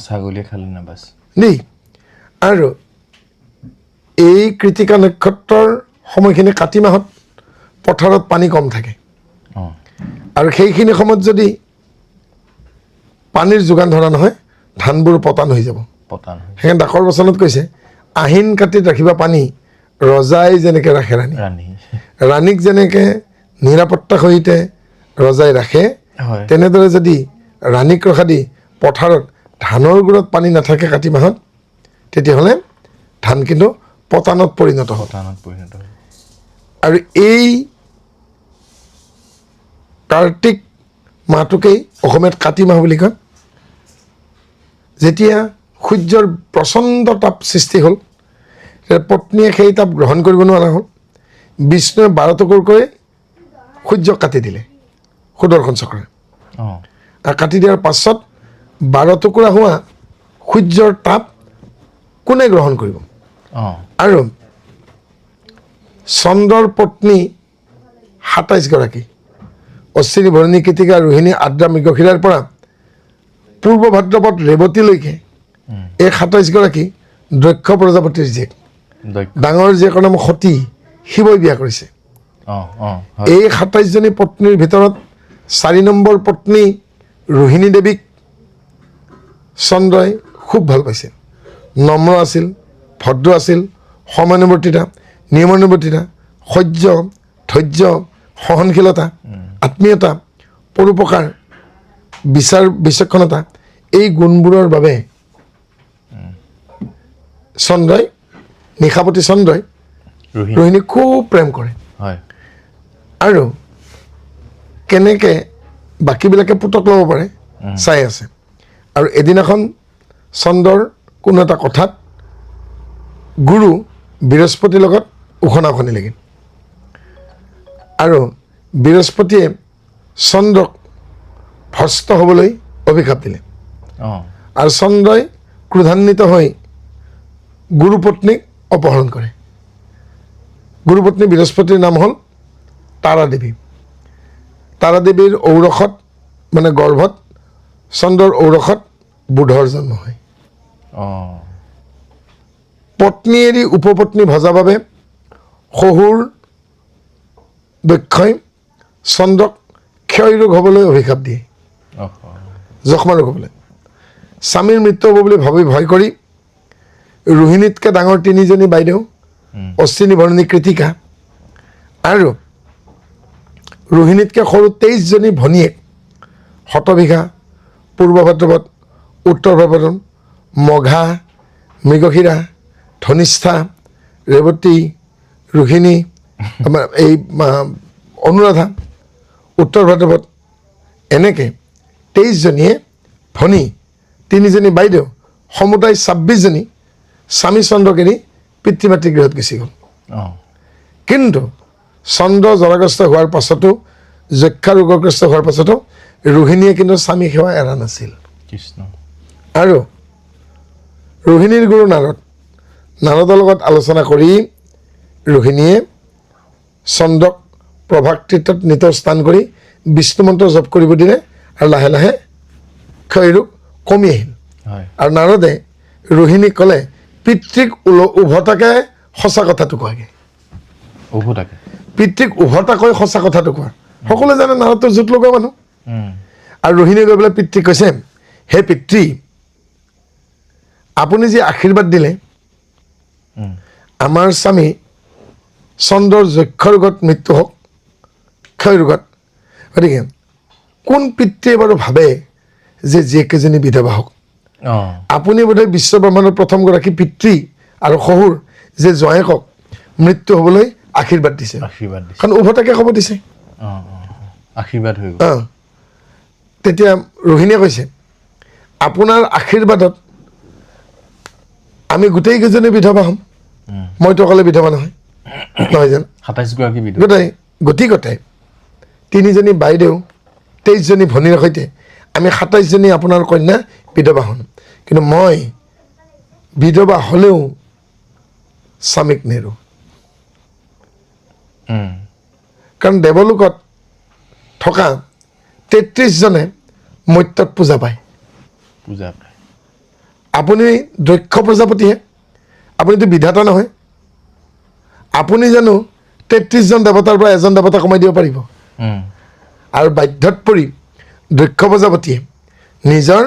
ছাগলীয়ে খালে নেবাচে দেই আৰু এই কৃতিকা নক্ষত্ৰৰ সময়খিনি কাতি মাহত পথাৰত পানী কম থাকে আৰু সেইখিনি সময়ত যদি পানীৰ যোগান ধৰা নহয় ধানবোৰ পতান হৈ যাব সেইকাৰণে ডাকৰ বচনত কৈছে আহিন কাতিত ৰাখিবা পানী ৰজাই যেনেকৈ ৰাখে ৰাণীক যেনেকৈ নিৰাপত্তা সহিতে ৰজাই ৰাখে তেনেদৰে যদি ৰাণীক ৰখা দি পথাৰত ধানৰ গুড়ত পানী নাথাকে কাতি মাহত তেতিয়াহ'লে ধান কিন্তু পতানত পৰিণত হয় আৰু এই কাৰ্তিক মাহটোকেই অসমীয়াত কাতি মাহ বুলি কয় যেতিয়া সূৰ্যৰ প্ৰচণ্ড তাপ সৃষ্টি হ'ল পত্নীয়ে সেই তাপ গ্ৰহণ কৰিব নোৱাৰা হ'ল বিষ্ণুৱে 12 টুকুৰকৈ সূৰ্যক কাটি দিলে সুদৰ্শন চক্ৰৰে আৰু কাটি দিয়াৰ পাছত 12 টুকুৰা হোৱা সূৰ্যৰ তাপ কোনে গ্ৰহণ কৰিব আৰু চন্দ্ৰৰ পত্নী ২৭ গৰাকী অশ্বিনী ভৰণী কৃতিকা ৰোহিণী আদ্ৰা মৃগশিৰাৰ পৰা পূৰ্ব ভাদ্ৰপদ ৰেৱতীলৈকে এই ২৭ গৰাকী দক্ষ প্ৰজাপতিৰ জীয়েক ডাঙৰ জীয়েকৰ নাম সতী শিৱই বিয়া কৰিছে এই ২৭জনী পত্নীৰ ভিতৰত ৪ নম্বৰ পত্নী ৰোহিণী দেৱীক চন্দ্ৰই খুব ভাল পাইছিল নম্ৰ আছিল ভদ্ৰ আছিল সময়ানুৱৰ্তিতা নিয়মানুৱৰ্তিতা সহ্য ধৈৰ্য সহনশীলতা আত্মীয়তা পৰোপকাৰ বিচাৰ বিচক্ষণতা এই গুণবোৰৰ বাবে চন্দ্ৰই নিশাপতি চন্দ্ৰই ৰোহিণীক খুব প্ৰেম কৰে আৰু কেনেকৈ বাকীবিলাকে পুতক ল'ব পাৰে চাই আছে আৰু এদিনাখন চন্দ্ৰৰ কোনো এটা কথাত গুৰু বৃহস্পতিৰ লগত উখনা-উখনি লাগিল আৰু বৃহস্পতিয়ে চন্দ্ৰক ভ্ৰষ্ট হ'বলৈ অভিশাপ দিলে আৰু চন্দ্ৰই ক্ৰোধান্বিত হৈ গুৰুপত্নীক অপহৰণ কৰে গুৰুপত্নী বৃহস্পতিৰ নাম হ'ল তাৰা দেৱী তাৰা দেৱীৰ ঔৰসত মানে গৰ্ভত চন্দ্ৰৰ ঔৰসত বুধৰ জন্ম হয় পত্নী এৰি উপপত্নী ভজা বাবে শহুৰ দক্ষই চন্দ্ৰক ক্ষয় ৰোগ হ'বলৈ অভিশাপ দিয়ে, যক্ষ্মা ৰোগ হ'বলৈ। স্বামীৰ মৃত্যু হ'ব বুলি ভাবি ভয় কৰি ৰোহিণীতকৈ ডাঙৰ 3জনী বাইদেউ, অশ্বিনী ভৰণী কৃতিকা আৰু ৰোহিণীতকৈ সৰু 23জনী ভনীয়েক শতবিঘা, পূৰ্ব ভাদ্ৰপদ, উত্তৰ ভাদ্ৰপদ, মঘা, মৃগশিৰা, ধনিষ্ঠা, ৰেৱতী, ৰোহিণী, আমাৰ এই অনুৰাধা, উত্তৰ ভাদ্ৰপদ, এনেকৈ 23জনীয়ে ভনী, 3জনী বাইদেউ, সমুদায় 26জনী স্বামী চন্দ্ৰক এৰি পিতৃ মাতৃ গৃহত গুচি গ'ল। কিন্তু চন্দ্ৰ জৰাগ্ৰস্ত হোৱাৰ পাছতো, যক্ষা ৰোগগ্ৰস্ত হোৱাৰ পাছতো ৰোহিণীয়ে কিন্তু স্বামী সেৱা এৰা নাছিল। আৰু ৰোহিণীৰ গুৰু নাৰদৰ লগত আলোচনা কৰি ৰোহিণীয়ে চন্দ্ৰক প্ৰভাকৃতত নিতৰ স্থান কৰি বিষ্ণু মন্ত্ৰ জপ কৰিব দিলে আৰু লাহে লাহে ক্ষয় ৰোগ কমি আহিল। আৰু নাৰদে ৰোহিণীক ক'লে পিতৃক উভতাকে সঁচা কথাটো কোৱাগে, পিতৃক উভতাকৈ সঁচা কথাটো কোৱা। সকলোৱে জানে নাৰদটো জোঁট লগোৱা মানুহ। আৰু ৰোহিণীয়ে গৈ পেলাই পিতৃক কৈছে, হে পিতৃ, আপুনি যি আশীৰ্বাদ দিলে আমাৰ স্বামী চন্দ্ৰৰ যক্ষ ৰোগত মৃত্যু হওক, ক্ষয় ৰোগত, গতিকে কোন পিতৃয়ে বাৰু ভাবে যে জীয়েকেইজনী বিধৱা হওক? আপুনি বোধহয় বিশ্বব্ৰহ্মাণ্ডৰ প্ৰথমগৰাকী পিতৃ আৰু শহুৰ যে জোঁৱায়েকক মৃত্যু হ'বলৈ আশীৰ্বাদ দিছে, কাৰণ উভতাকে হ'ব দিছে। তেতিয়া ৰোহিণীয়ে কৈছে, আপোনাৰ আশীৰ্বাদত আমি গোটেইকেইজনী বিধৱা হ'ম, মইতো অকলে বিধৱা নহয় জানো? 27গৰাকী গতিকতে 3জনী বাইদেউ, 23জনী ভনীৰ সৈতে আমি 27জনী আপোনাৰ কন্যা বিধৱা হ'ম। কিন্তু মই বিধৱা হ'লেও স্বামীক নেৰো, কাৰণ দেৱলোকত থকা 33জনে মৰ্ত্যত পূজা পায়। আপুনি দক্ষ প্ৰজাপতিহে, আপুনিতো বিধাতা নহয়। আপুনি জানো 33জন দেৱতাৰ পৰা এজন দেৱতা কমাই দিব পাৰিব? আৰু বাধ্যত পৰি দক্ষ প্ৰজাপতিয়ে নিজৰ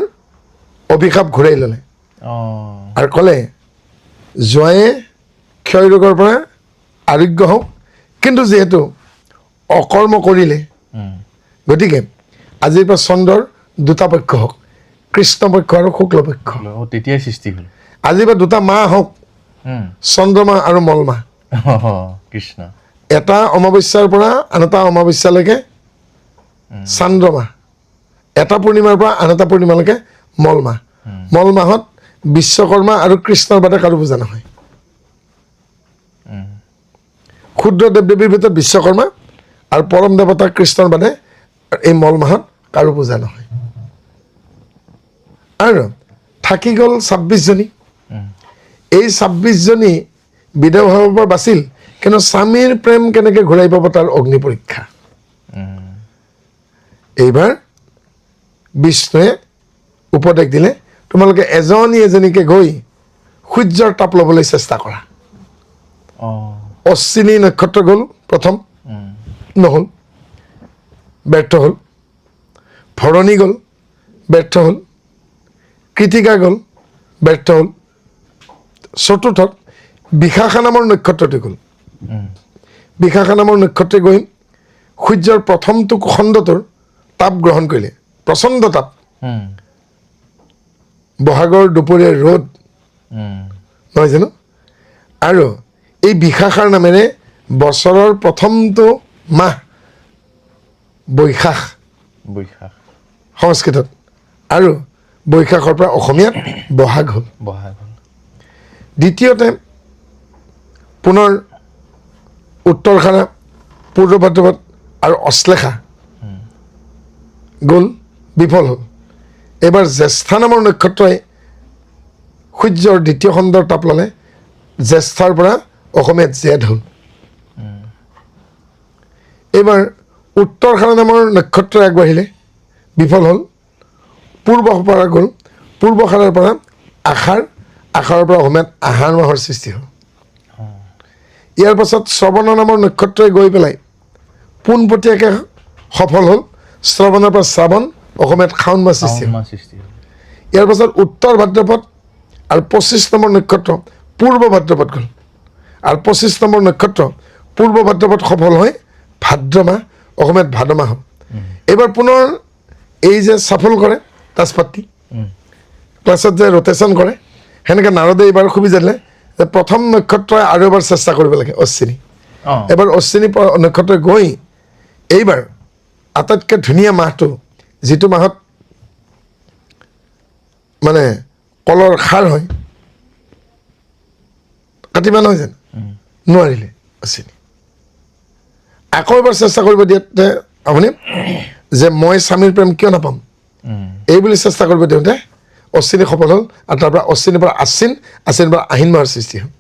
অভিশাপ ঘূৰাই ল'লে আৰু ক'লে, জোঁৱায়ে ক্ষয় ৰোগৰ পৰা আৰোগ্য হওক, কিন্তু যিহেতু অকৰ্ম কৰিলে, গতিকে আজিৰ পৰা চন্দ্ৰৰ 2টা পক্ষ হওক, কৃষ্ণ পক্ষ আৰু শুক্ল পক্ষ। তেতিয়াই সৃষ্টি হ'ল। আজিৰ পৰা 2টা মাহ হওক, চন্দ্ৰমাহ আৰু মলমাহ। কৃষ্ণ এটা অমাৱস্যাৰ পৰা আন এটা অমাৱস্যালৈকে চান্দ্ৰমাহ, এটা পূৰ্ণিমাৰ পৰা আন এটা পূৰ্ণিমালৈকে মলমাহ। মল মাহত বিশ্বকৰ্মা আৰু কৃষ্ণৰ বাদে কাৰো পূজা নহয়। ক্ষুদ্ৰ দেৱ দেৱীৰ ভিতৰত বিশ্বকৰ্মা আৰু পৰম দেৱতা কৃষ্ণৰ বাদে এই মল মাহত কাৰো পূজা নহয়। আৰু থাকি গ'ল 26জনী। এই 26জনী বিধৱা হ'বৰ পৰা বাচিল, কিন্তু স্বামীৰ প্ৰেম কেনেকৈ ঘূৰাই পাব তাৰ অগ্নি পৰীক্ষা। এইবাৰ বিষ্ণুৱে উপদেশ দিলে, তোমালোকে এজনী এজনীকে গৈ সূৰ্যৰ তাপ ল'বলৈ চেষ্টা কৰা। অশ্বিনী নক্ষত্ৰ গ'ল প্ৰথম, নহ'ল, ব্যৰ্থ হ'ল। ভৰণী গ'ল, ব্যৰ্থ হ'ল। কৃতিকা গ'ল, ব্যৰ্থ হ'ল। চতুৰ্থত বিশাখা নামৰ নক্ষত্ৰটি গ'ল। বিশাখা নামৰ নক্ষত্ৰে গৈ সূৰ্যৰ প্ৰথমটো খণ্ডটোৰ তাপ গ্ৰহণ কৰিলে, প্ৰচণ্ড তাপ। বহাগৰ দুপৰীয়াৰ ৰ'দ নহয় জানো? আৰু এই বিশাখাৰ নামেৰে বছৰৰ প্ৰথমটো মাহ বৈশাখ সংস্কৃতত, আৰু বৈশাখৰ পৰা অসমীয়াত বহাগ হ'ল। দ্বিতীয়তে পুনৰ উত্তৰখানা, পূৰ্ব ভাদ্ৰপদ আৰু অশ্লেষা গ'ল, বিফল হ'ল। এইবাৰ জ্যেষ্ঠা নামৰ নক্ষত্ৰই সূৰ্যৰ দ্বিতীয় খণ্ডৰ তাপ ল'লে, জ্যেষ্ঠাৰ পৰা অসমীয়াত জেঠ হ'ল। এইবাৰ উত্তৰখানা নামৰ নক্ষত্ৰই আগবাঢ়িলে, বিফল হ'ল। পূৰ্বখাৰা গ'ল, পূৰ্বখাৰাৰ পৰা আষাৰ আষাৰৰ পৰা অসমীয়াত আহাৰ মাহৰ সৃষ্টি হ'ল ইয়াৰ পাছত শ্ৰৱণ নামৰ নক্ষত্ৰই গৈ পেলাই পোনপটীয়াকৈ সফল হ'ল শ্ৰৱণৰ পৰা শ্ৰাৱণ অসমীয়াত শাওণ মাহ সৃষ্টি হ'ল ইয়াৰ পাছত উত্তৰ ভাদ্ৰপদ আৰু 25 নম্বৰ নক্ষত্ৰ পূৰ্ব ভাদ্ৰপদ গ'ল আৰু 25 নম্বৰ নক্ষত্ৰ পূৰ্ব ভাদ্ৰপদ সফল হৈ ভাদ্ৰ মাহ অসমীয়াত ভাদ মাহ হ'ল এইবাৰ পুনৰ এই যে সফল কৰে তাজপাতি ক্লাছত যে ৰোটেশ্যন কৰে সেনেকৈ নাৰদে এইবাৰ সুবিধা দিলে যে প্ৰথম নক্ষত্ৰই আৰু এবাৰ চেষ্টা কৰিব লাগে অশ্বিনী এবাৰ অশ্বিনী নক্ষত্ৰই গৈ এইবাৰ আটাইতকৈ ধুনীয়া মাহটো যিটো মাহত মানে কলৰ খাৰ হয় কাতি মাহ নহয় জানো নোৱাৰিলে অশ্বিনী আকৌ এবাৰ চেষ্টা কৰিব দিয়াতে আপুনি যে মই স্বামীৰ প্ৰেম কিয় নাপাম এই বুলি চেষ্টা কৰিব দিওঁতে অশ্বিনী সফল হ'ল আৰু তাৰ পৰা অশ্বিনীৰ পৰা আশ্বিনৰ পৰা আহিন মাহৰ সৃষ্টি হ'ল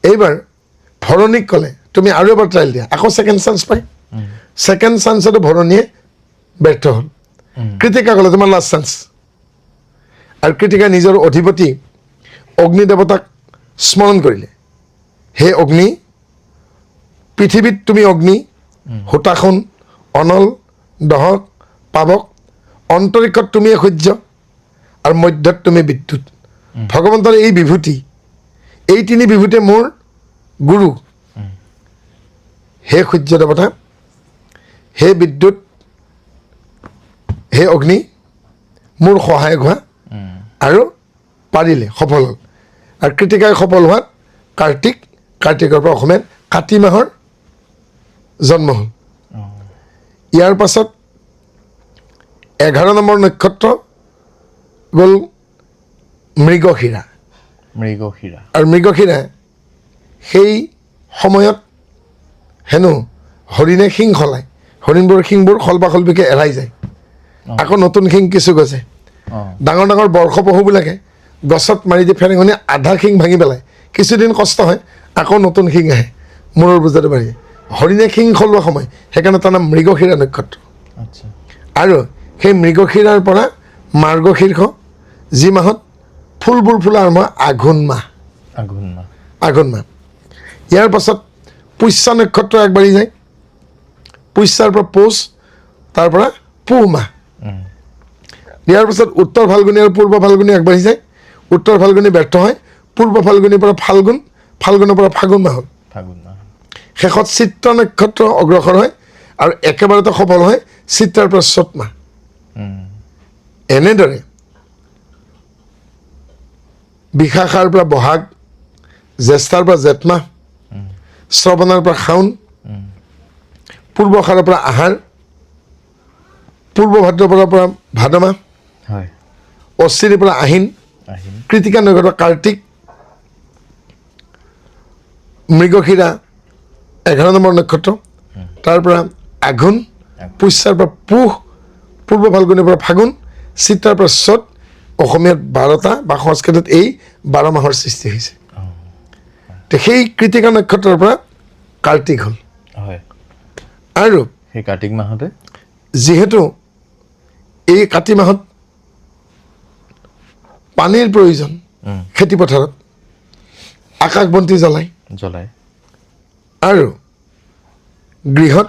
এইবাৰ ভৰণীক ক'লে তুমি আৰু এবাৰ ট্ৰায়েল দিয়া আকৌ ছেকেণ্ড চান্স পায় ছেকেণ্ড চান্সতো ভৰণীয়ে ব্যৰ্থ হ'ল কৃতিকা ক'লে তোমাৰ লাষ্ট চান্স আৰু কৃতিকাই নিজৰ অধিপতি অগ্নি দেৱতাক স্মৰণ কৰিলে হে অগ্নি পৃথিৱীত তুমি অগ্নি হুতাসুন অনল দহক পাৱক অন্তৰিক্ষত তুমি সূৰ্য আৰু মধ্যত তুমি বিদ্যুৎ ভগৱন্তৰ এই বিভূতি এই তিনি বিভূতিয়ে মোৰ গুৰু হে সূৰ্য দেৱতা হে বিদ্যুৎ হে অগ্নি মোৰ সহায়ক হোৱা আৰু পাৰিলে সফল হ'ল আৰু কৃতিকাই সফল হোৱাত কাৰ্তিকৰ পৰা অসমীয়াত কাতি মাহৰ জন্ম হ'ল ইয়াৰ পাছত 11 নম্বৰ নক্ষত্ৰ গ'ল মৃগশিৰা আৰু মৃগশিৰা সেই সময়ত হেনো হৰিণে শিং সলায় হৰিণবোৰৰ শিংবোৰ সলবাসলবিকৈ এৰাই যায় আকৌ নতুন শিং কিছু গজে ডাঙৰ ডাঙৰ বৰ্ষ পহুবিলাকে গছত মাৰি দি ফেৰেঙনি আধা শিং ভাঙি পেলায় কিছুদিন কষ্ট হয় আকৌ নতুন শিং আহে মূৰৰ বোজাটো বাঢ়ি হৰিণে শিং সলোৱা সময় সেইকাৰণে তাৰ নাম মৃগশিৰা নক্ষত্ৰ আৰু সেই মৃগশিৰাৰ পৰা মাৰ্গশীৰ্ষ যি মাহত ফুলবোৰ ফুলা আৰম্ভ আঘোণ মাহ ইয়াৰ পাছত পুষ্যা নক্ষত্ৰ আগবাঢ়ি যায় পুষ্যাৰ পৰা পৌষ তাৰ পৰা পুহ মাহ ইয়াৰ পাছত উত্তৰ ফাল্গুনী আৰু পূৰ্ব ফাল্গুনী আগবাঢ়ি যায় উত্তৰ ফাল্গুনী ব্যৰ্থ হয় পূৰ্ব ফাল্গুনীৰ পৰা ফাল্গুনৰ পৰা ফাগুন মাহ হ'ল শেষত চিত্ৰ নক্ষত্ৰ অগ্ৰসৰ হয় আৰু একেবাৰতে সফল হয় চিত্ৰাৰ পৰা চ'ত মাহ এনেদৰে বিশাখাৰ পৰা বহাগ জ্যেষ্ঠাৰ পৰা জেঠ মাহ শ্ৰৱণৰ পৰা শাওণ পূৰ্বষাৰৰ পৰা আহাৰ পূৰ্ব ভাদ্ৰপদৰ পৰা ভাদ মাহ অশ্বিনীৰ পৰা আহিন কৃতিকা নক্ষত্ৰ কাৰ্তিক মৃগশিৰা 11 নম্বৰ নক্ষত্ৰ তাৰ পৰা আঘোণ পুষ্যাৰ পৰা পুহ পূৰ্ব ফাল্গুনীৰ পৰা ফাগুন চিত্ৰাৰ পৰা চ'ত অসমীয়াত 12টা বা সংস্কৃতত এই 12 মাহৰ সৃষ্টি হৈছে সেই কৃতিকা নক্ষত্ৰৰ পৰা কাৰ্তিক হ'ল আৰু সেই কাৰ্তিক মাহতে যিহেতু এই কাতি মাহত পানীৰ প্ৰয়োজন খেতি পথাৰত আকাশবন্তি জ্বলায় আৰু গৃহত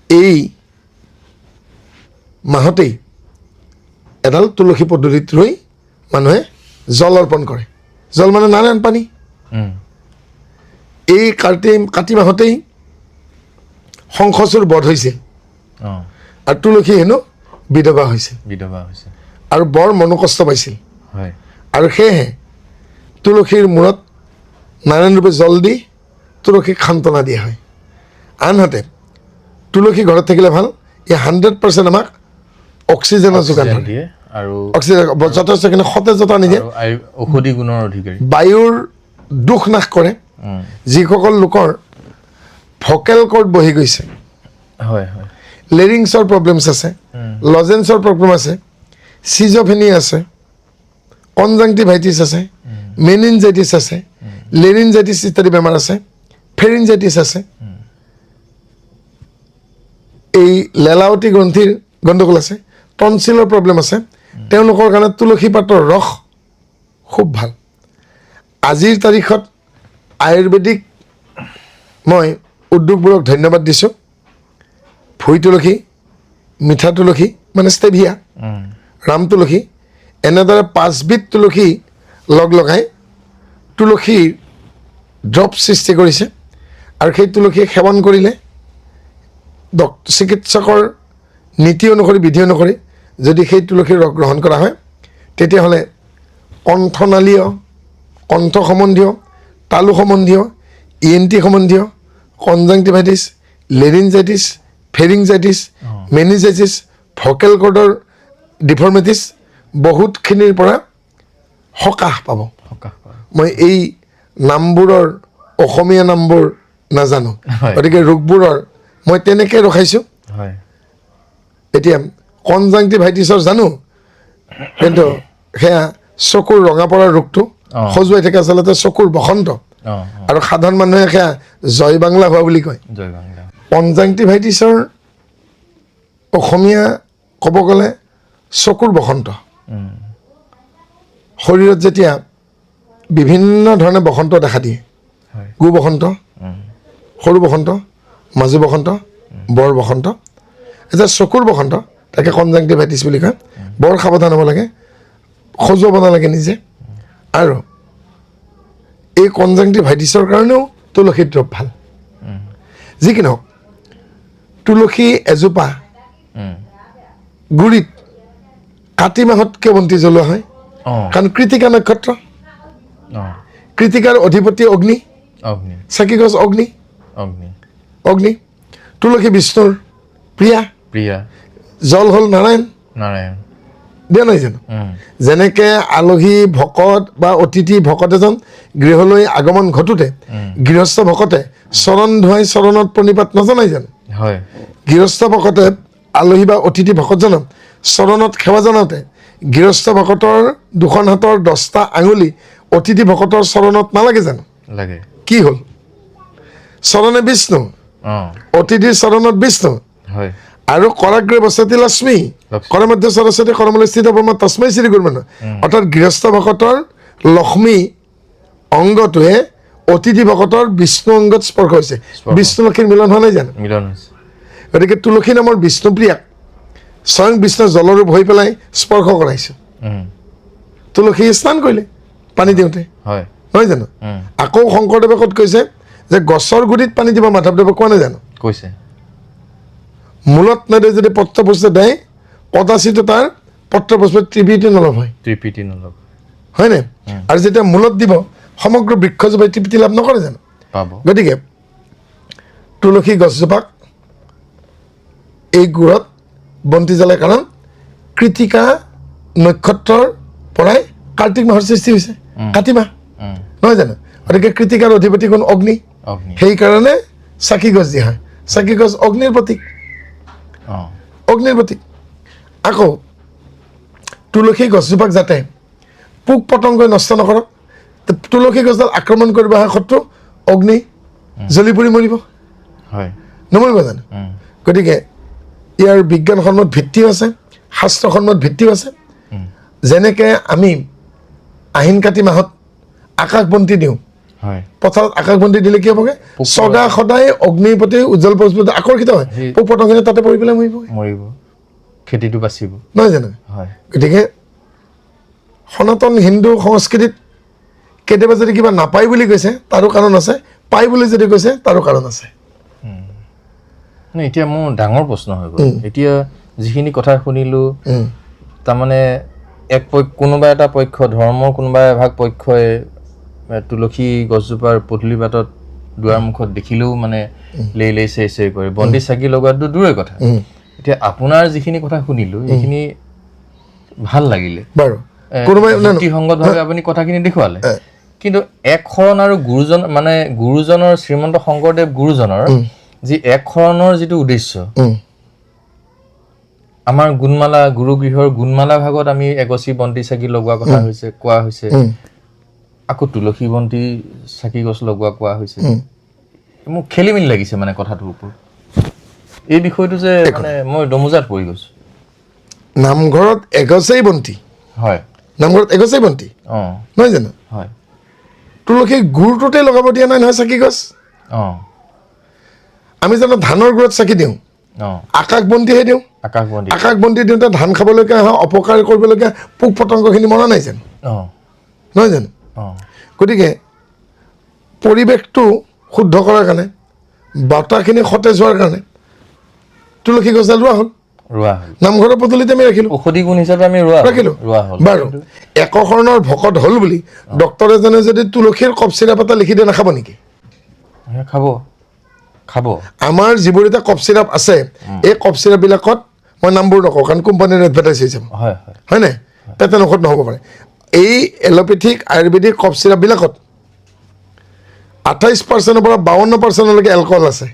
এই মাহতেই এডাল তুলসী পদূলিত ৰৈ মানুহে জল অৰ্পণ কৰে জল মানে নাৰায়ণ পানী এই কাতি মাহতেই শংখচূড় বধ হৈছিল আৰু তুলসী হেনো বিধৱা হৈছিল আৰু বৰ মনোকষ্ট পাইছিল আৰু সেয়েহে তুলসীৰ মূৰত নাৰায়ণ ৰূপে জল দি তুলসীক সান্তনা দিয়া হয় আনহাতে তুলসী ঘৰত থাকিলে ভাল ই 100% আমাক অক্সিজেনৰ যোগান দিয়ে আৰু অক্সিজেন যথেষ্টখিনি সতেজতা নিদিয়ে ঔষধি গুণৰ অধিকাৰী বায়ুৰ দুখ নাশ কৰে যিসকল লোকৰ ভকেল কৰ্ড বহি গৈছে লেৰিংছৰ প্ৰব্লেমছ আছে লজেন্সৰ প্ৰব্লেম আছে চিজোফেনিয়া আছে কনজাংটিভাইটিছ আছে মেনিনজাইটিছ আছে লেৰিনজাইটিছ ইত্যাদি বেমাৰ আছে ফেৰিনজাইটিছ আছে এই লেলাৱতী গ্ৰন্থিৰ গণ্ডগোল আছে টনচিলৰ প্ৰব্লেম আছে তেওঁলোকৰ কাৰণে তুলসী পাতৰ ৰস খুব ভাল। আজিৰ তাৰিখত আয়ুৰ্বেদিক মই উদ্যোগবোৰক ধন্যবাদ দিছোঁ। ভুই তুলসী, মিঠা তুলসী মানে ষ্টেভিয়া, ৰাম তুলসী, এনেদৰে 5 বিধ তুলসী লগ লগাই তুলসীৰ ড্ৰপ সৃষ্টি কৰিছে। আৰু সেই তুলসী সেৱন কৰিলে চিকিৎসকৰ নীতি অনুসৰি, বিধি অনুসৰি যদি সেই তুলসীৰ ৰস গ্ৰহণ কৰা হয়, তেতিয়াহ'লে কণ্ঠনালীয়, কণ্ঠ সম্বন্ধীয়, তালু সম্বন্ধীয়, ENT সম্বন্ধীয়, কনজাংটিভাইটিছ, লেৰিনজাইটিছ, ফেৰিংজাইটিছ, মেনিজাইটিছ, ভকেল কৰ্ডৰ ডিফৰ্মিটিছ বহুতখিনিৰ পৰা সকাহ পাব। মই এই নামবোৰৰ অসমীয়া নামবোৰ নাজানো, গতিকে ৰোগবোৰৰ মই তেনেকৈ ৰখাইছোঁ। এতিয়া কনজাংটিভাইটিছৰ জানো, কিন্তু সেয়া চকুৰ ৰঙা পৰাৰ ৰোগটো খজুৱাই থাকে, আচলতে চকুৰ বসন্ত, আৰু সাধাৰণ মানুহে সেয়া জয় বাংলা হোৱা বুলি কয়। কনজাংটিভাইটিছৰ অসমীয়া ক'ব গ'লে চকুৰ বসন্ত। শৰীৰত যেতিয়া বিভিন্ন ধৰণে বসন্ত দেখা দিয়ে, গু বসন্ত, সৰু বসন্ত, মাজু বসন্ত, বৰ বসন্ত, এতিয়া চকুৰ বসন্ত, তাকে কনজাংটিভাইটিছ বুলি কয়। বৰ সাৱধান হ'ব লাগে, খজুৱাব নালাগে নিজে। আৰু এই কনজাংটিভাইটিছৰ কাৰণেও তুলসীৰ দ্ৰৱ ভাল। যি কি নহওক, তুলসী এজোপা গুৰিত কাতি মাহত কিয় বন্তি জ্বলোৱা হয়? কাৰণ কৃতিকা নক্ষত্ৰ, কৃতিকাৰ অধিপতি অগ্নি, চাকি গছ অগ্নি, অগ্নি। তুলসী বিষ্ণুৰ প্ৰিয়া, জল হ'ল নাৰায়ণ, দিয়া নাই জানো? যেনেকৈ আলহী ভকত বা অতিথি ভকত এজন গৃহলৈ আগমন ঘটোতে গৃহস্থ ভকতে চৰণ ধুৱাই চৰণত প্ৰণিপাত নজনাই জানো? গৃহস্থ ভকতে আলহী বা অতিথি ভকতজনক চৰণত সেৱা জনাওঁতে গৃহস্থ ভকতৰ দুখন হাতৰ 10টা আঙুলি অতিথি ভকতৰ চৰণত নালাগে জানো? কি হ'ল? চৰণে বিষ্ণু, অতিথিৰ চৰণত বিষ্ণু, আৰু কৰাগ্ৰে বসতি লক্ষ্মী, কৰ মধ্য সৰস্বতী, কৰমূলে স্থিত ব্ৰহ্ম তস্মৈ শ্ৰী গুৰুৰ্নমঃ। অৰ্থাৎ গৃহস্থ ভকতৰ লক্ষ্মী অংগটোৱে অতিথি ভকতৰ বিষ্ণু অংগত স্পৰ্শ হৈছে। বিষ্ণু লক্ষ্মীৰ মিলন হোৱা নাই জানো? গতিকে তুলসী নামৰ বিষ্ণুপ্ৰিয়াক স্বয়ং বিষ্ণু জলৰূপ হৈ পেলাই স্পৰ্শ কৰাইছোঁ। তুলসী স্নান কৰিলে পানী দিওঁতে, নহয় জানো? আকৌ শংকৰদেৱে ক'ত কৈছে যে গছৰ গুৰিত পানী দিব? মাধৱদেৱে কোৱা নাই জানো? কৈছে। মূলত নেদে যদি পত্ৰ পুষ্প দেয়, কদাচিত তাৰ পত্ৰ পুষ্প তৃপ্তি নলভ হয়, হয়নে? আৰু যেতিয়া মূলত দিব, সমগ্ৰ বৃক্ষজোপাই তৃপ্তি লাভ নকৰে জানো? গতিকে তুলসী গছজোপাক এই গুৰত বন্তি জ্বলাই, কাৰণ কৃতিকা নক্ষত্ৰৰ পৰাই কাৰ্তিক মাহৰ সৃষ্টি হৈছে, কাতি মাহ, নহয় জানো? গতিকে কৃতিকাৰ অধিপতি কোন? অগ্নি। সেইকাৰণে চাকি গছ দিয়া হয়। চাকি গছ অগ্নিৰ প্ৰতীক, অগ্নিৰ প্ৰতীক। আকৌ তুলসী গছজোপাক যাতে পোক পতংগই নষ্ট নকৰক, তুলসী গছডাল আক্ৰমণ কৰিব অহা শত্ৰু অগ্নি জ্বলি পৰি মৰিব, নমৰিব জানো? গতিকে ইয়াৰ বিজ্ঞানসন্মত ভিত্তিও আছে, শাস্ত্ৰসন্মত ভিত্তিও আছে। যেনেকৈ আমি আহিন কাতি মাহত আকাশ বন্তি দিওঁ, পথাৰত আকাশ বন্তি দিলে কি হ'বগৈ? চগা সদায় অগ্নিৰ প্ৰতি উজ্জ্বল প্ৰতি আকৰ্ষিত হয়, পোক পতংগখিনি তাতে পৰি পেলাই মৰিব, খেতিটো বাচিব, নহয় জানো? গতিকে সনাতন হিন্দু সংস্কৃতিত কেতিয়াবা যদি কিবা নাপায় বুলি কৈছে তাৰো কাৰণ আছে, পায় বুলি যদি কৈছে তাৰো কাৰণ আছে। এতিয়া মোৰ ডাঙৰ প্ৰশ্ন হৈ গ'ল, এতিয়া যিখিনি কথা শুনিলোঁ, তাৰমানে কোনোবা এটা পক্ষ, ধৰ্মৰ কোনোবা এভাগ পক্ষই তুলসী গছজোপাৰ পদূলি বাটত দুৱাৰ মুখত দেখিলেও মানে লেই চেই কৰে, বন্তি চাকি লগোৱাটো দূৰৰে কথা। এতিয়া আপোনাৰ যিখিনি কথা শুনিলোঁ সেইখিনি ভাল লাগিলে, যুক্তিসংগতভাৱে আপুনি কথাখিনি দেখুৱালে। কিন্তু এক শৰণ আৰু গুৰুজন, মানে গুৰুজনৰ, শ্ৰীমন্ত শংকৰদেৱ গুৰুজনৰ যি এক শৰণৰ যিটো উদ্দেশ্য, আমাৰ গুণমালা, গুৰুগৃহৰ গুণমালা ভাগত আমি এগছি বন্তি চাকি লগোৱা কথা হৈছে, কোৱা হৈছে, আকৌ তুলসী বন্তি চাকি গছ লগোৱা কোৱা হৈছে। মোক খেলি মেলি লাগিছে মানে কথাটোৰ ওপৰত। এই বিষয়টো যে মানে মই দমোজাত পৰি গৈছোঁ। নামঘৰত এগছেই বন্তি, হয়, নামঘৰত এগছেই বন্তি অঁ নহয় জানো হয় তুলসী গুৰটোতে লগাব দিয়া নাই নহয় চাকি গছ অঁ আমি জানো ধানৰ গুৰত চাকি দিওঁ অঁ আকাশ বন্তিহে দিওঁ আকাশবন্তি আকাশ বন্তি দিওঁতে ধান খাবলৈকে অহা অপকাৰ কৰিবলগীয়া পোক পতংগখিনি মৰা নাই জানো অঁ নহয় জানো অঁ গতিকে পৰিৱেশটো শুদ্ধ কৰাৰ কাৰণে বতাহখিনি সতেজ হোৱাৰ কাৰণে তুলসী গছডাল ৰোৱা হ'ল ৰোৱা হ'ল নামঘৰৰ পদূলিতে আমি ৰাখিলোঁ ঔষধি গুণ হিচাপে আমি ৰাখিলোঁ ৰোৱা হ'ল বাৰু একশৰণৰ ভকত হ'ল বুলি ডক্তৰ এজনে যদি তুলসীৰ কফ চিৰাপ এটা লিখি দিয়ে নাখাব নেকি খাব খাব আমাৰ যিবোৰ এতিয়া কফ চিৰাপ আছে এই কফ চিৰাপবিলাকত মই নামবোৰ নকওঁ কাৰণ কোম্পানীৰ এডভাৰটাইজ হৈ যাব হয় হয় হয় নাই পেটেণ্ট ঔষধ নহ'ব পাৰে এই এল'পেথিক আয়ুৰ্বেদিক কফ চিৰাপবিলাকত 28% পৰা 52%লৈকে এলকহল আছে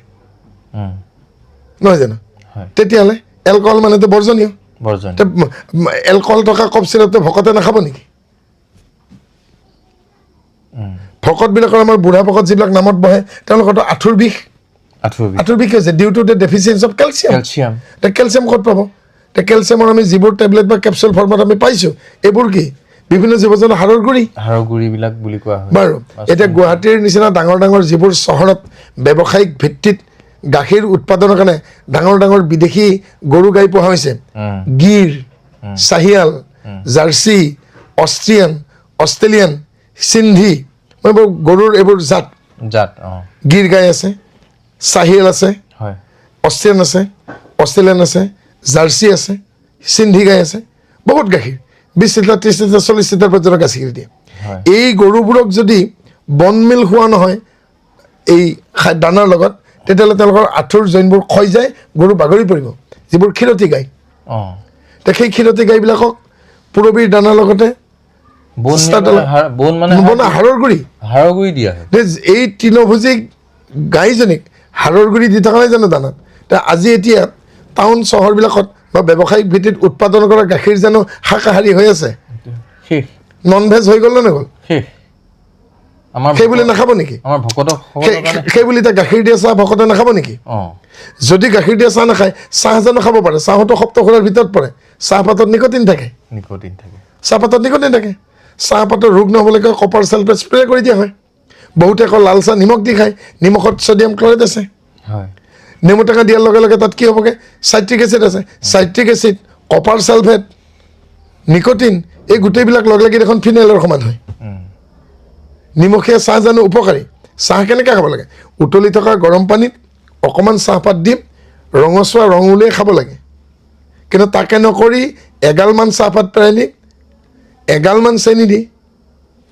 নহয় জানো হয় তেতিয়াহ'লে এলকহল মানেতো বৰ্জনীয় বৰ্জন এলকহল থকা কফ চিৰাপটো ভকতে নাখাব নেকি ভকতবিলাকৰ আমাৰ বুঢ়া ভকত যিবিলাক নামত বহে তেওঁলোকৰতো আঁঠুৰ বিষ আঁঠুৰ বিষ হৈছে due to the deficiency of calcium calcium এতিয়া কেলছিয়াম ক'ত পাব এতিয়া কেলছিয়ামৰ আমি যিবোৰ টেবলেট বা কেপচুল ফৰ্মত আমি পাইছোঁ এইবোৰ কি বিভিন্ন জীৱ জন্তুৰ হাড়ৰ গুড়ি হাড়ৰ গুড়িবিলাক বুলি কোৱা হয় বাৰু এতিয়া গুৱাহাটীৰ নিচিনা ডাঙৰ ডাঙৰ যিবোৰ চহৰত ব্যৱসায়িক ভিত্তিত গাখীৰ উৎপাদনৰ কাৰণে ডাঙৰ ডাঙৰ বিদেশী গৰু গাই পোহা হৈছে গিৰ Sahiwal jersey Austrian Australian Sindhi মই এইবোৰ গৰুৰ এইবোৰ জাত জাত অঁ গিৰ গাই আছে চাহিয়াল আছে হয় অষ্ট্ৰিয়ান আছে অষ্ট্ৰেলিয়ান আছে জাৰ্চি আছে সিন্ধি গাই আছে বহুত গাখীৰ 20 লিটাৰ 30 লিটাৰ 40 লিটাৰ পৰ্যন্ত গাখীৰ দিয়ে হয় এই গৰুবোৰক যদি বনমিল খোৱা নহয় এই দানাৰ লগত তেতিয়াহ'লে তেওঁলোকৰ আঁঠুৰ জইনবোৰ ক্ষয় যায় গৰু বাগৰি পৰিব যিবোৰ ক্ষীৰতী গাই অঁ সেই ক্ষীৰতী গাইবিলাকক পুৰবীৰ দানাৰ লগতে বন মানে বনা হাড়ৰ গুড়ি হাড়ৰ গুড়ি দিয়া হয় এই তৃণভোজী গাইজনীক হাড়ৰ গুড়ি দি থকা নাই জানো দানাত আজি এতিয়া টাউন চহৰবিলাকত বা ব্যৱসায়িক ভিত্তিত উৎপাদন কৰা গাখীৰ জানো শাকাহাৰী হৈ আছে শেষ নন ভেজ হৈ গ'ল নে নগ'ল শেষ আমাৰ সেই বুলি নাখাব নেকি আমাৰ ভকতক সেই বুলি এতিয়া গাখীৰ দিয়া চাহ ভকতে নাখাব নেকি অঁ যদি গাখীৰ দিয়া চাহ নাখায় চাহ জানো খাব পাৰে চাহতো সপ্তখোলাৰ ভিতৰত পৰে চাহপাতত নিকটিন থাকে নিকটিন থাকে চাহপাতত নিকটিন থাকে চাহপাতৰ ৰোগ নহ'বলৈকে কপাৰ ছালফেট স্প্ৰে কৰি দিয়া হয় বহুতে আকৌ লাল চাহ নিমখ দি খায় নিমখত ছডিয়াম ক্লৰাইড আছে হয় নেমু টেঙা দিয়াৰ লগে লগে তাত কি হ'বগৈ চাইট্ৰিক এচিড আছে citric acid copper sulphate nicotine এই গোটেইবিলাক লগ লাগি দেখোন ফিনাইলৰ সমান হয় নিমখীয়া চাহ জানো উপকাৰী চাহ কেনেকৈ খাব লাগে উতলি থকা গৰম পানীত অকণমান চাহপাত দি ৰঙচুৱা ৰং উলিয়াই খাব লাগে কিন্তু তাকে নকৰি এগালমান চাহপাত পেলাই নি এগালমান চেনি দি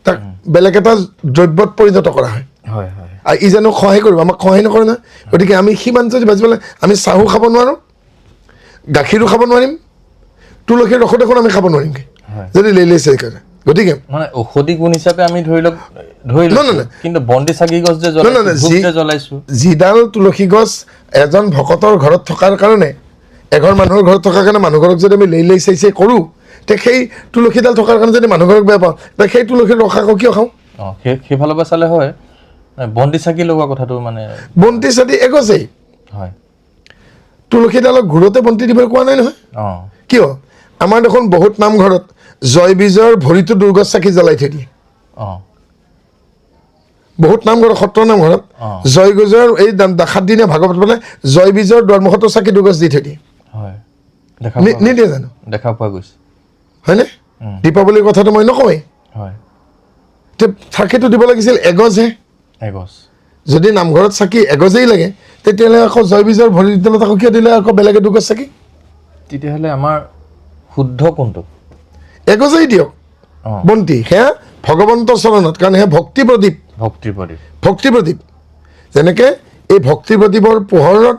তাক বেলেগ এটা দ্ৰব্যত পৰিণত কৰা হয় হয় হয় আৰু ই জানো সহায় কৰিব আমাক সহায় নকৰে নহয় গতিকে আমি সিমান যদি বাজিবলৈ আমি চাহো খাব নোৱাৰোঁ গাখীৰো খাব নোৱাৰিম তুলসীৰ ৰসো দেখোন আমি খাব নোৱাৰিমগৈ যদি লেই চাই কৰে গতিকে মানে ঔষধি গুণ হিচাপে আমি ধৰি লওক কিন্তু বন্তি চাকি গছ যে জ্বলাইছো যিডাল তুলসী গছ এজন ভকতৰ ঘৰত থকাৰ কাৰণে এঘৰ মানুহৰ ঘৰত থকাৰ কাৰণে মানুহ ঘৰক যদি আমি লেই চাই কৰোঁ তে সেই তুলসীডাল থকাৰ কাৰণে যদি মানুহ ঘৰক বেয়া পাওঁ তে সেই তুলসীৰ ৰস আকৌ কিয় খাওঁ অঁ সেইফালৰ পৰা চালে হয় বন্তি চাকি লগোৱা কথাটো মানে বন্তি চাকি এগছেই হয় তুলসীডালক ঘূৰতে বন্তি দিবলৈ কোৱা নাই নহয় অঁ কিয় আমাৰ দেখোন বহুত নামঘৰত জয় বীজৰ ভৰিটো দুৰ্গত চাকি জ্বলাই থৈ দিয়ে অঁ বহুত নামঘৰত সত্ৰ নামঘৰত জয় বীজৰ এই 7 দিনীয়া ভাগৱত মানে জয় বীজৰ দুৱাৰমুখতো চাকি দুগছ দি থৈ দিয়ে হয় নিদিয়ে জানো দেখা পোৱা গৈছে হয়নে দীপাৱলীৰ কথাটো মই নকওঁৱেই হয় চাকিটো দিব লাগিছিল এগছহে এগছ যদি নামঘৰত চাকি এগছেই লাগে তেতিয়াহ'লে আকৌ জয় বীজৰ ভৰিৰ তলত আকৌ কিয় দিলে আকৌ বেলেগে দুগছ চাকি তেতিয়াহ'লে আমাৰ শুদ্ধ কোনটো এগছেই দিয়ক বন্তি সেয়া ভগৱন্তৰ চৰণত কাৰণ সেয়া ভক্তি প্ৰদীপ ভক্তি প্ৰদীপ যেনেকৈ এই ভক্তি প্ৰদীপৰ পোহৰত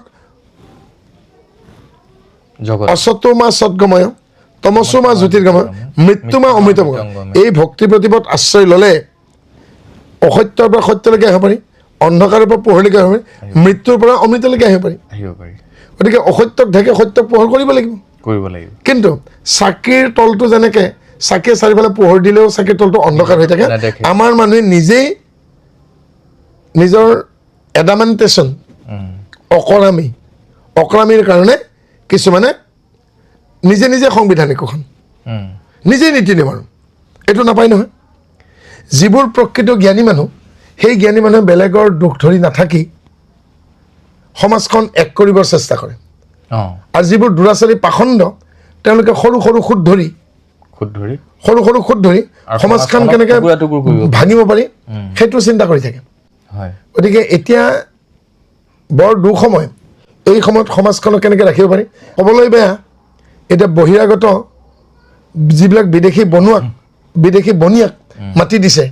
অসতো মা সৎগময় তমসো মা জ্যোতিৰ্গময় মৃত্যু মা অমৃতময় এই ভক্তি প্ৰদীপত আশ্ৰয় ল'লে অসত্যৰ পৰা সত্যলৈকে আহিব পাৰি অন্ধকাৰৰ পৰা পোহৰলৈকে আহিব পাৰি মৃত্যুৰ পৰা অমৃতলৈকে আহিব পাৰি গতিকে অসত্যক ঢেকে সত্যক পোহৰ কৰিব লাগিব কিন্তু চাকিৰ তলটো যেনেকৈ চাকিয়ে চাৰিওফালে পোহৰ দিলেও চাকিৰ তলটো অন্ধকাৰ হৈ থাকে আমাৰ মানুহে নিজেই নিজৰ এডামেণ্টেশ্যন অকৰামীৰ কাৰণে কিছুমানে নিজে নিজে সংবিধানিকখন নিজেই নীতি নিয়ম আৰু এইটো নাপায় নহয়। যিবোৰ প্ৰকৃত জ্ঞানী মানুহ, সেই জ্ঞানী মানুহে বেলেগৰ দুখ ধৰি নাথাকি সমাজখন এক কৰিবৰ চেষ্টা কৰে। আৰু যিবোৰ দুৰাচাৰী পাখণ্ড, তেওঁলোকে সৰু সৰু খুঁত ধৰি সমাজখন কেনেকৈ ভাঙিব পাৰি সেইটো চিন্তা কৰি থাকে। গতিকে এতিয়া বৰ দুখ সময়, এই সময়ত সমাজখনক কেনেকৈ ৰাখিব পাৰি ক'বলৈ বেয়া। এতিয়া বহিৰাগত যিবিলাক বিদেশী বনিয়াক মাতি দিছে,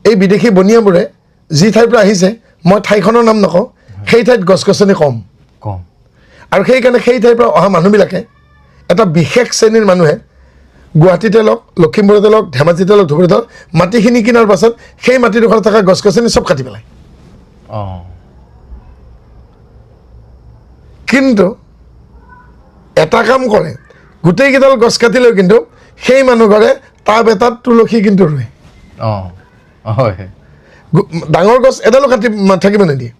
এই বিদেশী বনিয়াবোৰে যি ঠাইৰ পৰা আহিছে, মই ঠাইখনৰ নাম নকওঁ, সেই ঠাইত গছ গছনি কম, আৰু সেইকাৰণে সেই ঠাইৰ পৰা অহা মানুহবিলাকে এটা বিশেষ শ্ৰেণীৰ মানুহে গুৱাহাটীতে লওক, লখিমপুৰতে লওক, ধেমাজিতে লওক, ধুবুৰীতে লওক, মাটিখিনি কিনাৰ পাছত সেই মাটিডোখৰত থকা গছ গছনি চব কাটি পেলায়। কিন্তু এটা কাম কৰে, গোটেইকেইডাল গছ কাটিলেও কিন্তু সেই মানুহ ঘৰে টাব এটাত তুলসী কিন্তু ৰুৱে। ডাঙৰ গছ এডালো কাটি থাকিব নিদিয়ে,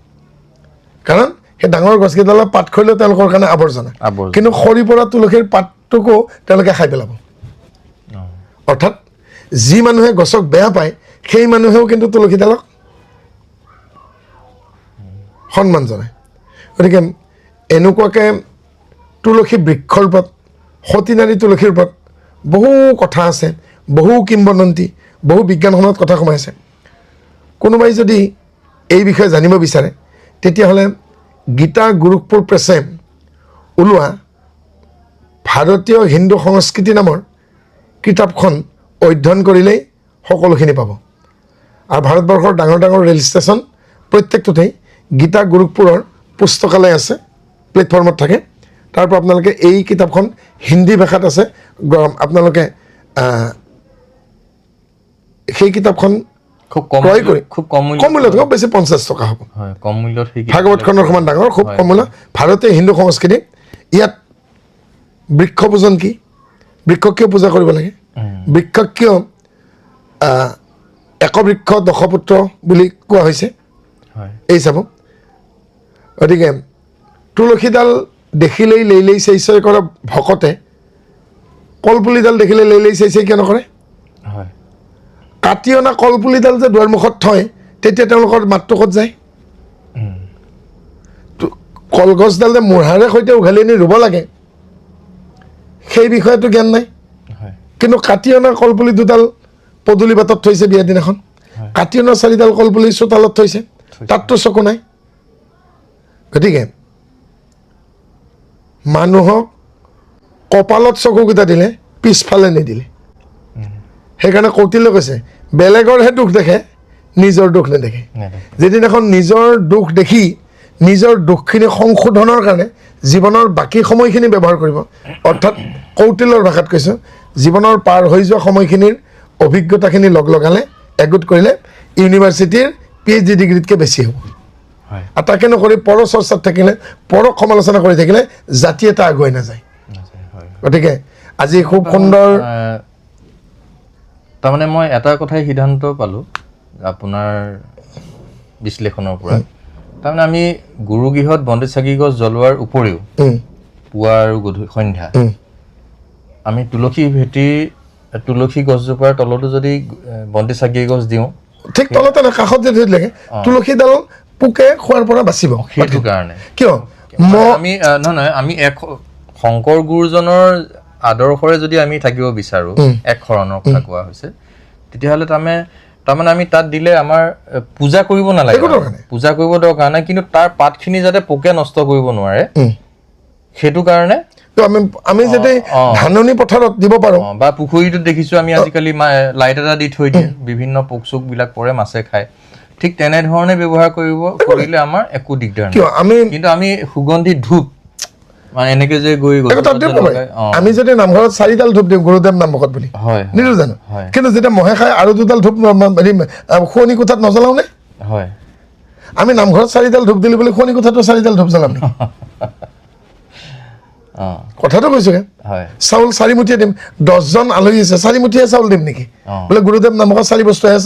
কাৰণ সেই ডাঙৰ গছকেইডালৰ পাত খৰিলেও তেওঁলোকৰ কাৰণে আৱৰ্জনা, কিন্তু সৰি পৰা তুলসীৰ পাতটোকো তেওঁলোকে খাই পেলাব। অৰ্থাৎ যি মানুহে গছক বেয়া পায়, সেই মানুহেও কিন্তু তুলসীডালক সন্মান জনায়। গতিকে এনেকুৱাকৈ তুলসী বৃক্ষৰ ওপৰত, সতীনাৰী তুলসীৰ ওপৰত বহু কথা আছে, বহু কিংবদন্তি, বহু বিজ্ঞানসন্মত কথা সোমাই আছে। কোনোবাই যদি এই বিষয়ে জানিব বিচাৰে, তেতিয়াহ'লে গীতা গোৰখপুৰ প্ৰেছে ওলোৱা ভাৰতীয় হিন্দু সংস্কৃতি নামৰ কিতাপখন অধ্যয়ন কৰিলেই সকলোখিনি পাব। আৰু ভাৰতবৰ্ষৰ ডাঙৰ ডাঙৰ ৰেল ষ্টেচন প্ৰত্যেকটোতেই গীতা গোৰখপুৰৰ পুস্তকালয় আছে, প্লেটফৰ্মত থাকে। তাৰ পৰা আপোনালোকে এই কিতাপখন হিন্দী ভাষাত আছে, আপোনালোকে সেই কিতাপখন ক্ৰয় কৰি খুব কম মূল্যত, খুব বেছি 50 টকা হ'ব, ভাগৱতখনৰ সমান ডাঙৰ, খুব কম মূল্য। ভাৰতীয় হিন্দু সংস্কৃতি, ইয়াত বৃক্ষ পূজন কি, বৃক্ষক কিয় পূজা কৰিব লাগে, বৃক্ষক কিয় একবৃক্ষ দশপুত্ৰ বুলি কোৱা হৈছে, এই চাব। গতিকে তুলসীডাল দেখিলেই লেইলেই চেই চেই কৰা ভকতে কলপুলিডাল দেখিলে লেইলেই চেই চেই কিয় নকৰে? কাটি অনা কলপুলিডাল যে দুৱাৰমুখত থয়, তেতিয়া তেওঁলোকৰ মাতটো ক'ত যায়? কলগছডাল যে মূঢ়াৰে সৈতে উঘালি আনি ৰুব লাগে, সেই বিষয়েতো জ্ঞান নাই। কিন্তু কাটি অনা কলপুলি দুডাল পদূলি বাটত থৈছে বিয়া দিনাখন, কাটি অনা 4ডাল কলপুলি চোতালত থৈছে, তাততো চকু নাই। গতিকে মানুহক কপালত চকুকেইটা দিলে, পিছফালে নিদিলে। সেইকাৰণে কৌটিল্যই কৈছে, বেলেগৰহে দুখ দেখে, নিজৰ দুখ নেদেখে। যিদিনাখন নিজৰ দুখ দেখি নিজৰ দুখখিনি সংশোধনৰ কাৰণে জীৱনৰ বাকী সময়খিনি ব্যৱহাৰ কৰিব, অৰ্থাৎ কৌটিল্যৰ ভাষাত কৈছোঁ, জীৱনৰ পাৰ হৈ যোৱা সময়খিনিৰ অভিজ্ঞতাখিনি লগালে, একগোট কৰিলে ইউনিভাৰ্চিটিৰ PhD ডিগ্ৰীতকৈ বেছি হ'ব। আৰু তাকে নকৰি পৰচৰ্চাত থাকিলে, পৰক সমালোচনা কৰি থাকিলে জাতি এটা আগুৱাই নাযায়। গতিকে আজি খুব সুন্দৰ, তাৰমানে মই এটা কথাই সিদ্ধান্ত পালোঁ আপোনাৰ বিশ্লেষণৰ পৰা, তাৰমানে আমি গুৰুগৃহত বন্তি চাকি গছ জ্বলোৱাৰ উপৰিও পুৱা আৰু গধূলি সন্ধ্যা আমি তুলসী গছজোপাৰ তলতো যদি বন্তি চাকি গছ দিওঁ, ঠিক তলতে নহয়, কাষত যদি লাগে, তুলসীডাল পোকে খোৱাৰ পৰা বাচিব। সেইটো কাৰণে কিয় আমি নহয়, আমি এক শংকৰ গুৰুজনৰ আদৰ্শৰে যদি আমি থাকিব বিচাৰোঁ, এক শৰণৰ কথা কোৱা হৈছে, তেতিয়াহ'লে তাৰমানে আমি তাত দিলে আমাৰ পূজা কৰিব নালাগে, পূজা কৰিব দৰকাৰ নাই, কিন্তু তাৰ পাতখিনি যাতে পোকে নষ্ট কৰিব নোৱাৰে, সেইটো কাৰণে আমি যাতে ধাননি পথাৰত দিব পাৰোঁ, বা পুখুৰীটোত দেখিছোঁ আমি আজিকালি লাইট এটা দি থৈ দিয়ে, বিভিন্ন পোক চোক বিলাক পৰে, মাছে খায়। ঠিক তেনেধৰণে ব্যৱহাৰ কৰিলে আমাৰ একো দিগদাৰ নাই। কিন্তু আমি সুগন্ধি ধূপ এনেকে যে আমি যদি নামঘৰত 4ডাল ধূপ দিওঁ গুৰুদেৱ নামঘৰত বুলি, নিদো জানো? কিন্তু যেতিয়া মহে খাই আৰু 2ডাল ধূপ শুৱনি কোঠাত নজ্বলাও নে? আমি নামঘৰত 4ডাল ধূপ দিলো বুলি শুৱনি কোঠাতো 4ডাল ধূপ জ্বলাম নে? কথাটো কৈছো, চাউল 4 মুঠিয়ে দিম, 10জন আলহী আছে 4 মুঠিয়ে চাউল দিম নেকি? বোলে গুৰুদেৱ নামঘৰত 4 বস্তুহে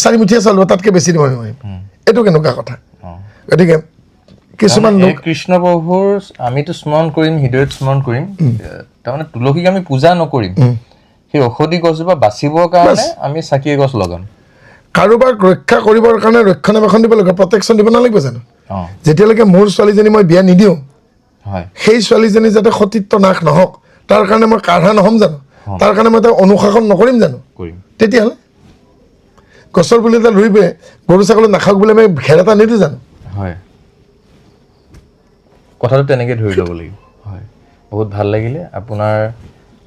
4 মুঠিয়ে চাউল, তাতকে বেছি দিব নোৱাৰিম, এইটো কেনেকুৱা কথা? গতিকে কিছুমান কৃষ্ণ প্ৰভুৰ আমিতো স্মৰণ কৰিম, হৃদয়ত স্মৰণ কৰিম, তাৰমানে তুলসীক আমি পূজা নকৰিম, সেই ঔষধি গছজোপা বাচিবৰ কাৰণে আমি চাকি গছ লগাম। কাৰোবাক ৰক্ষা কৰিবৰ কাৰণে ৰক্ষণাবেক্ষণ দিব লাগিব, প্ৰটেকশ্যন দিব নালাগিব জানো? যেতিয়ালৈকে মোৰ ছোৱালীজনী মই বিয়া নিদিওঁ, সেই ছোৱালীজনী যাতে সতীত্ব নাশ নহওক তাৰ কাৰণে মই কাঢ়া নহ'ম জানো? তাৰ কাৰণে মই তাক অনুশাসন নকৰিম জানো? তেতিয়াহ'লে গছৰ পুলি এটা ৰুই পেলাই গৰু ছাগলী নাখাওক বুলি আমি ঘেৰ এটা নিদিওঁ জানো? হয়, কথাটো তেনেকৈ ধৰি ল'ব লাগিব। হয়, বহুত ভাল লাগিলে, আপোনাৰ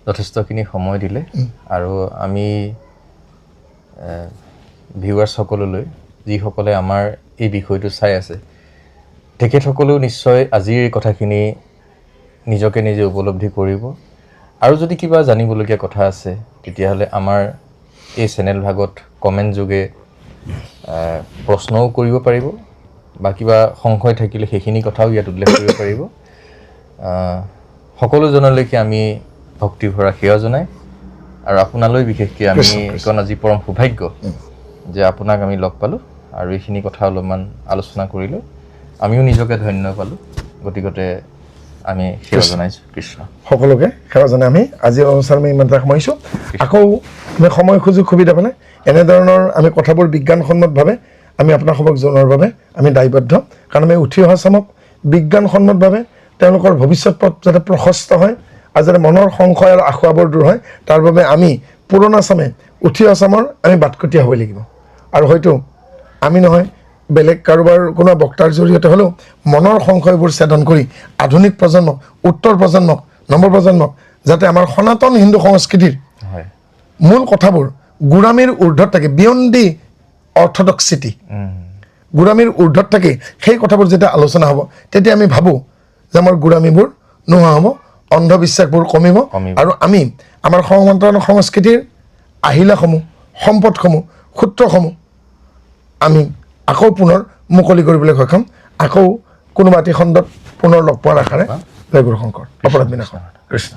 যথেষ্টখিনি সময় দিলে। আৰু আমি ভিউৱাৰ্ছসকললৈ, যিসকলে আমাৰ এই বিষয়টো চাই আছে, তেখেতসকলেও নিশ্চয় আজিৰ এই কথাখিনি নিজকে নিজে উপলব্ধি কৰিব। আৰু যদি কিবা জানিবলগীয়া কথা আছে তেতিয়াহ'লে আমাৰ এই চেনেল ভাগত কমেণ্ট যোগে প্ৰশ্নও কৰিব পাৰিব, বা কিবা সংশয় থাকিলে সেইখিনি কথাও ইয়াত উল্লেখ কৰিব পাৰিব। সকলোজনলৈকে আমি ভক্তিভৰা সেৱা জনাই, আৰু আপোনালৈ বিশেষকৈ আমি কাৰণ আজি পৰম সৌভাগ্য যে আপোনাক আমি লগ পালোঁ আৰু এইখিনি কথা অলপমান আলোচনা কৰিলোঁ, আমিও নিজকে ধন্য পালোঁ। গতিকে আমি সেৱা জনাইছোঁ কৃষ্ণ। সকলোকে সেৱা জনাই আমি আজিৰ অনুষ্ঠান আমি ইমানতে সামৰিছোঁ। আকৌ আমি সময় সুযোগ সুবিধা পালে এনেধৰণৰ আমি কথাবোৰ বিজ্ঞানসন্মতভাৱে আমি আপোনাৰ সবক জনোৱাৰ বাবে আমি দায়বদ্ধ। কাৰণ আমি উঠি অহা চামক বিজ্ঞানসন্মতভাৱে তেওঁলোকৰ ভৱিষ্যত পথ যাতে প্ৰশস্ত হয় আৰু যাতে মনৰ সংশয় আৰু আশাবোৰ দূৰ হয়, তাৰ বাবে আমি পুৰণা চামে উঠি অহা চামৰ আমি বাটকটীয়া হ'ব লাগিব। আৰু হয়তো আমি নহয়, বেলেগ কাৰোবাৰ কোনো বক্তাৰ জৰিয়তে হ'লেও মনৰ সংশয়বোৰ ছেদন কৰি আধুনিক প্ৰজন্মক, উত্তৰ প্ৰজন্মক, নৱপ্ৰজন্মক যাতে আমাৰ সনাতন হিন্দু সংস্কৃতিৰ মূল কথাবোৰ গোড়ামীৰ ঊৰ্ধত থাকে, বিয়ণ্ড দি অৰ্থডক্সিটি, গোড়ামীৰ ঊৰ্ধত থাকে, সেই কথাবোৰ যেতিয়া আলোচনা হ'ব তেতিয়া আমি ভাবোঁ যে আমাৰ গোড়ামীবোৰ নোহোৱা হ'ব, অন্ধবিশ্বাসবোৰ কমিব, আৰু আমি আমাৰ সনাতন সংস্কৃতিৰ আহিলাসমূহ, সম্পদসমূহ, সূত্ৰসমূহ আমি আকৌ পুনৰ মুকলি কৰিবলৈ সক্ষম। আকৌ কোনোবা এটি খণ্ডত পুনৰ লগ পোৱাৰ আশাৰে জয় গুৰু শংকৰ। অপৰাধ বিনাশ কৃষ্ণ।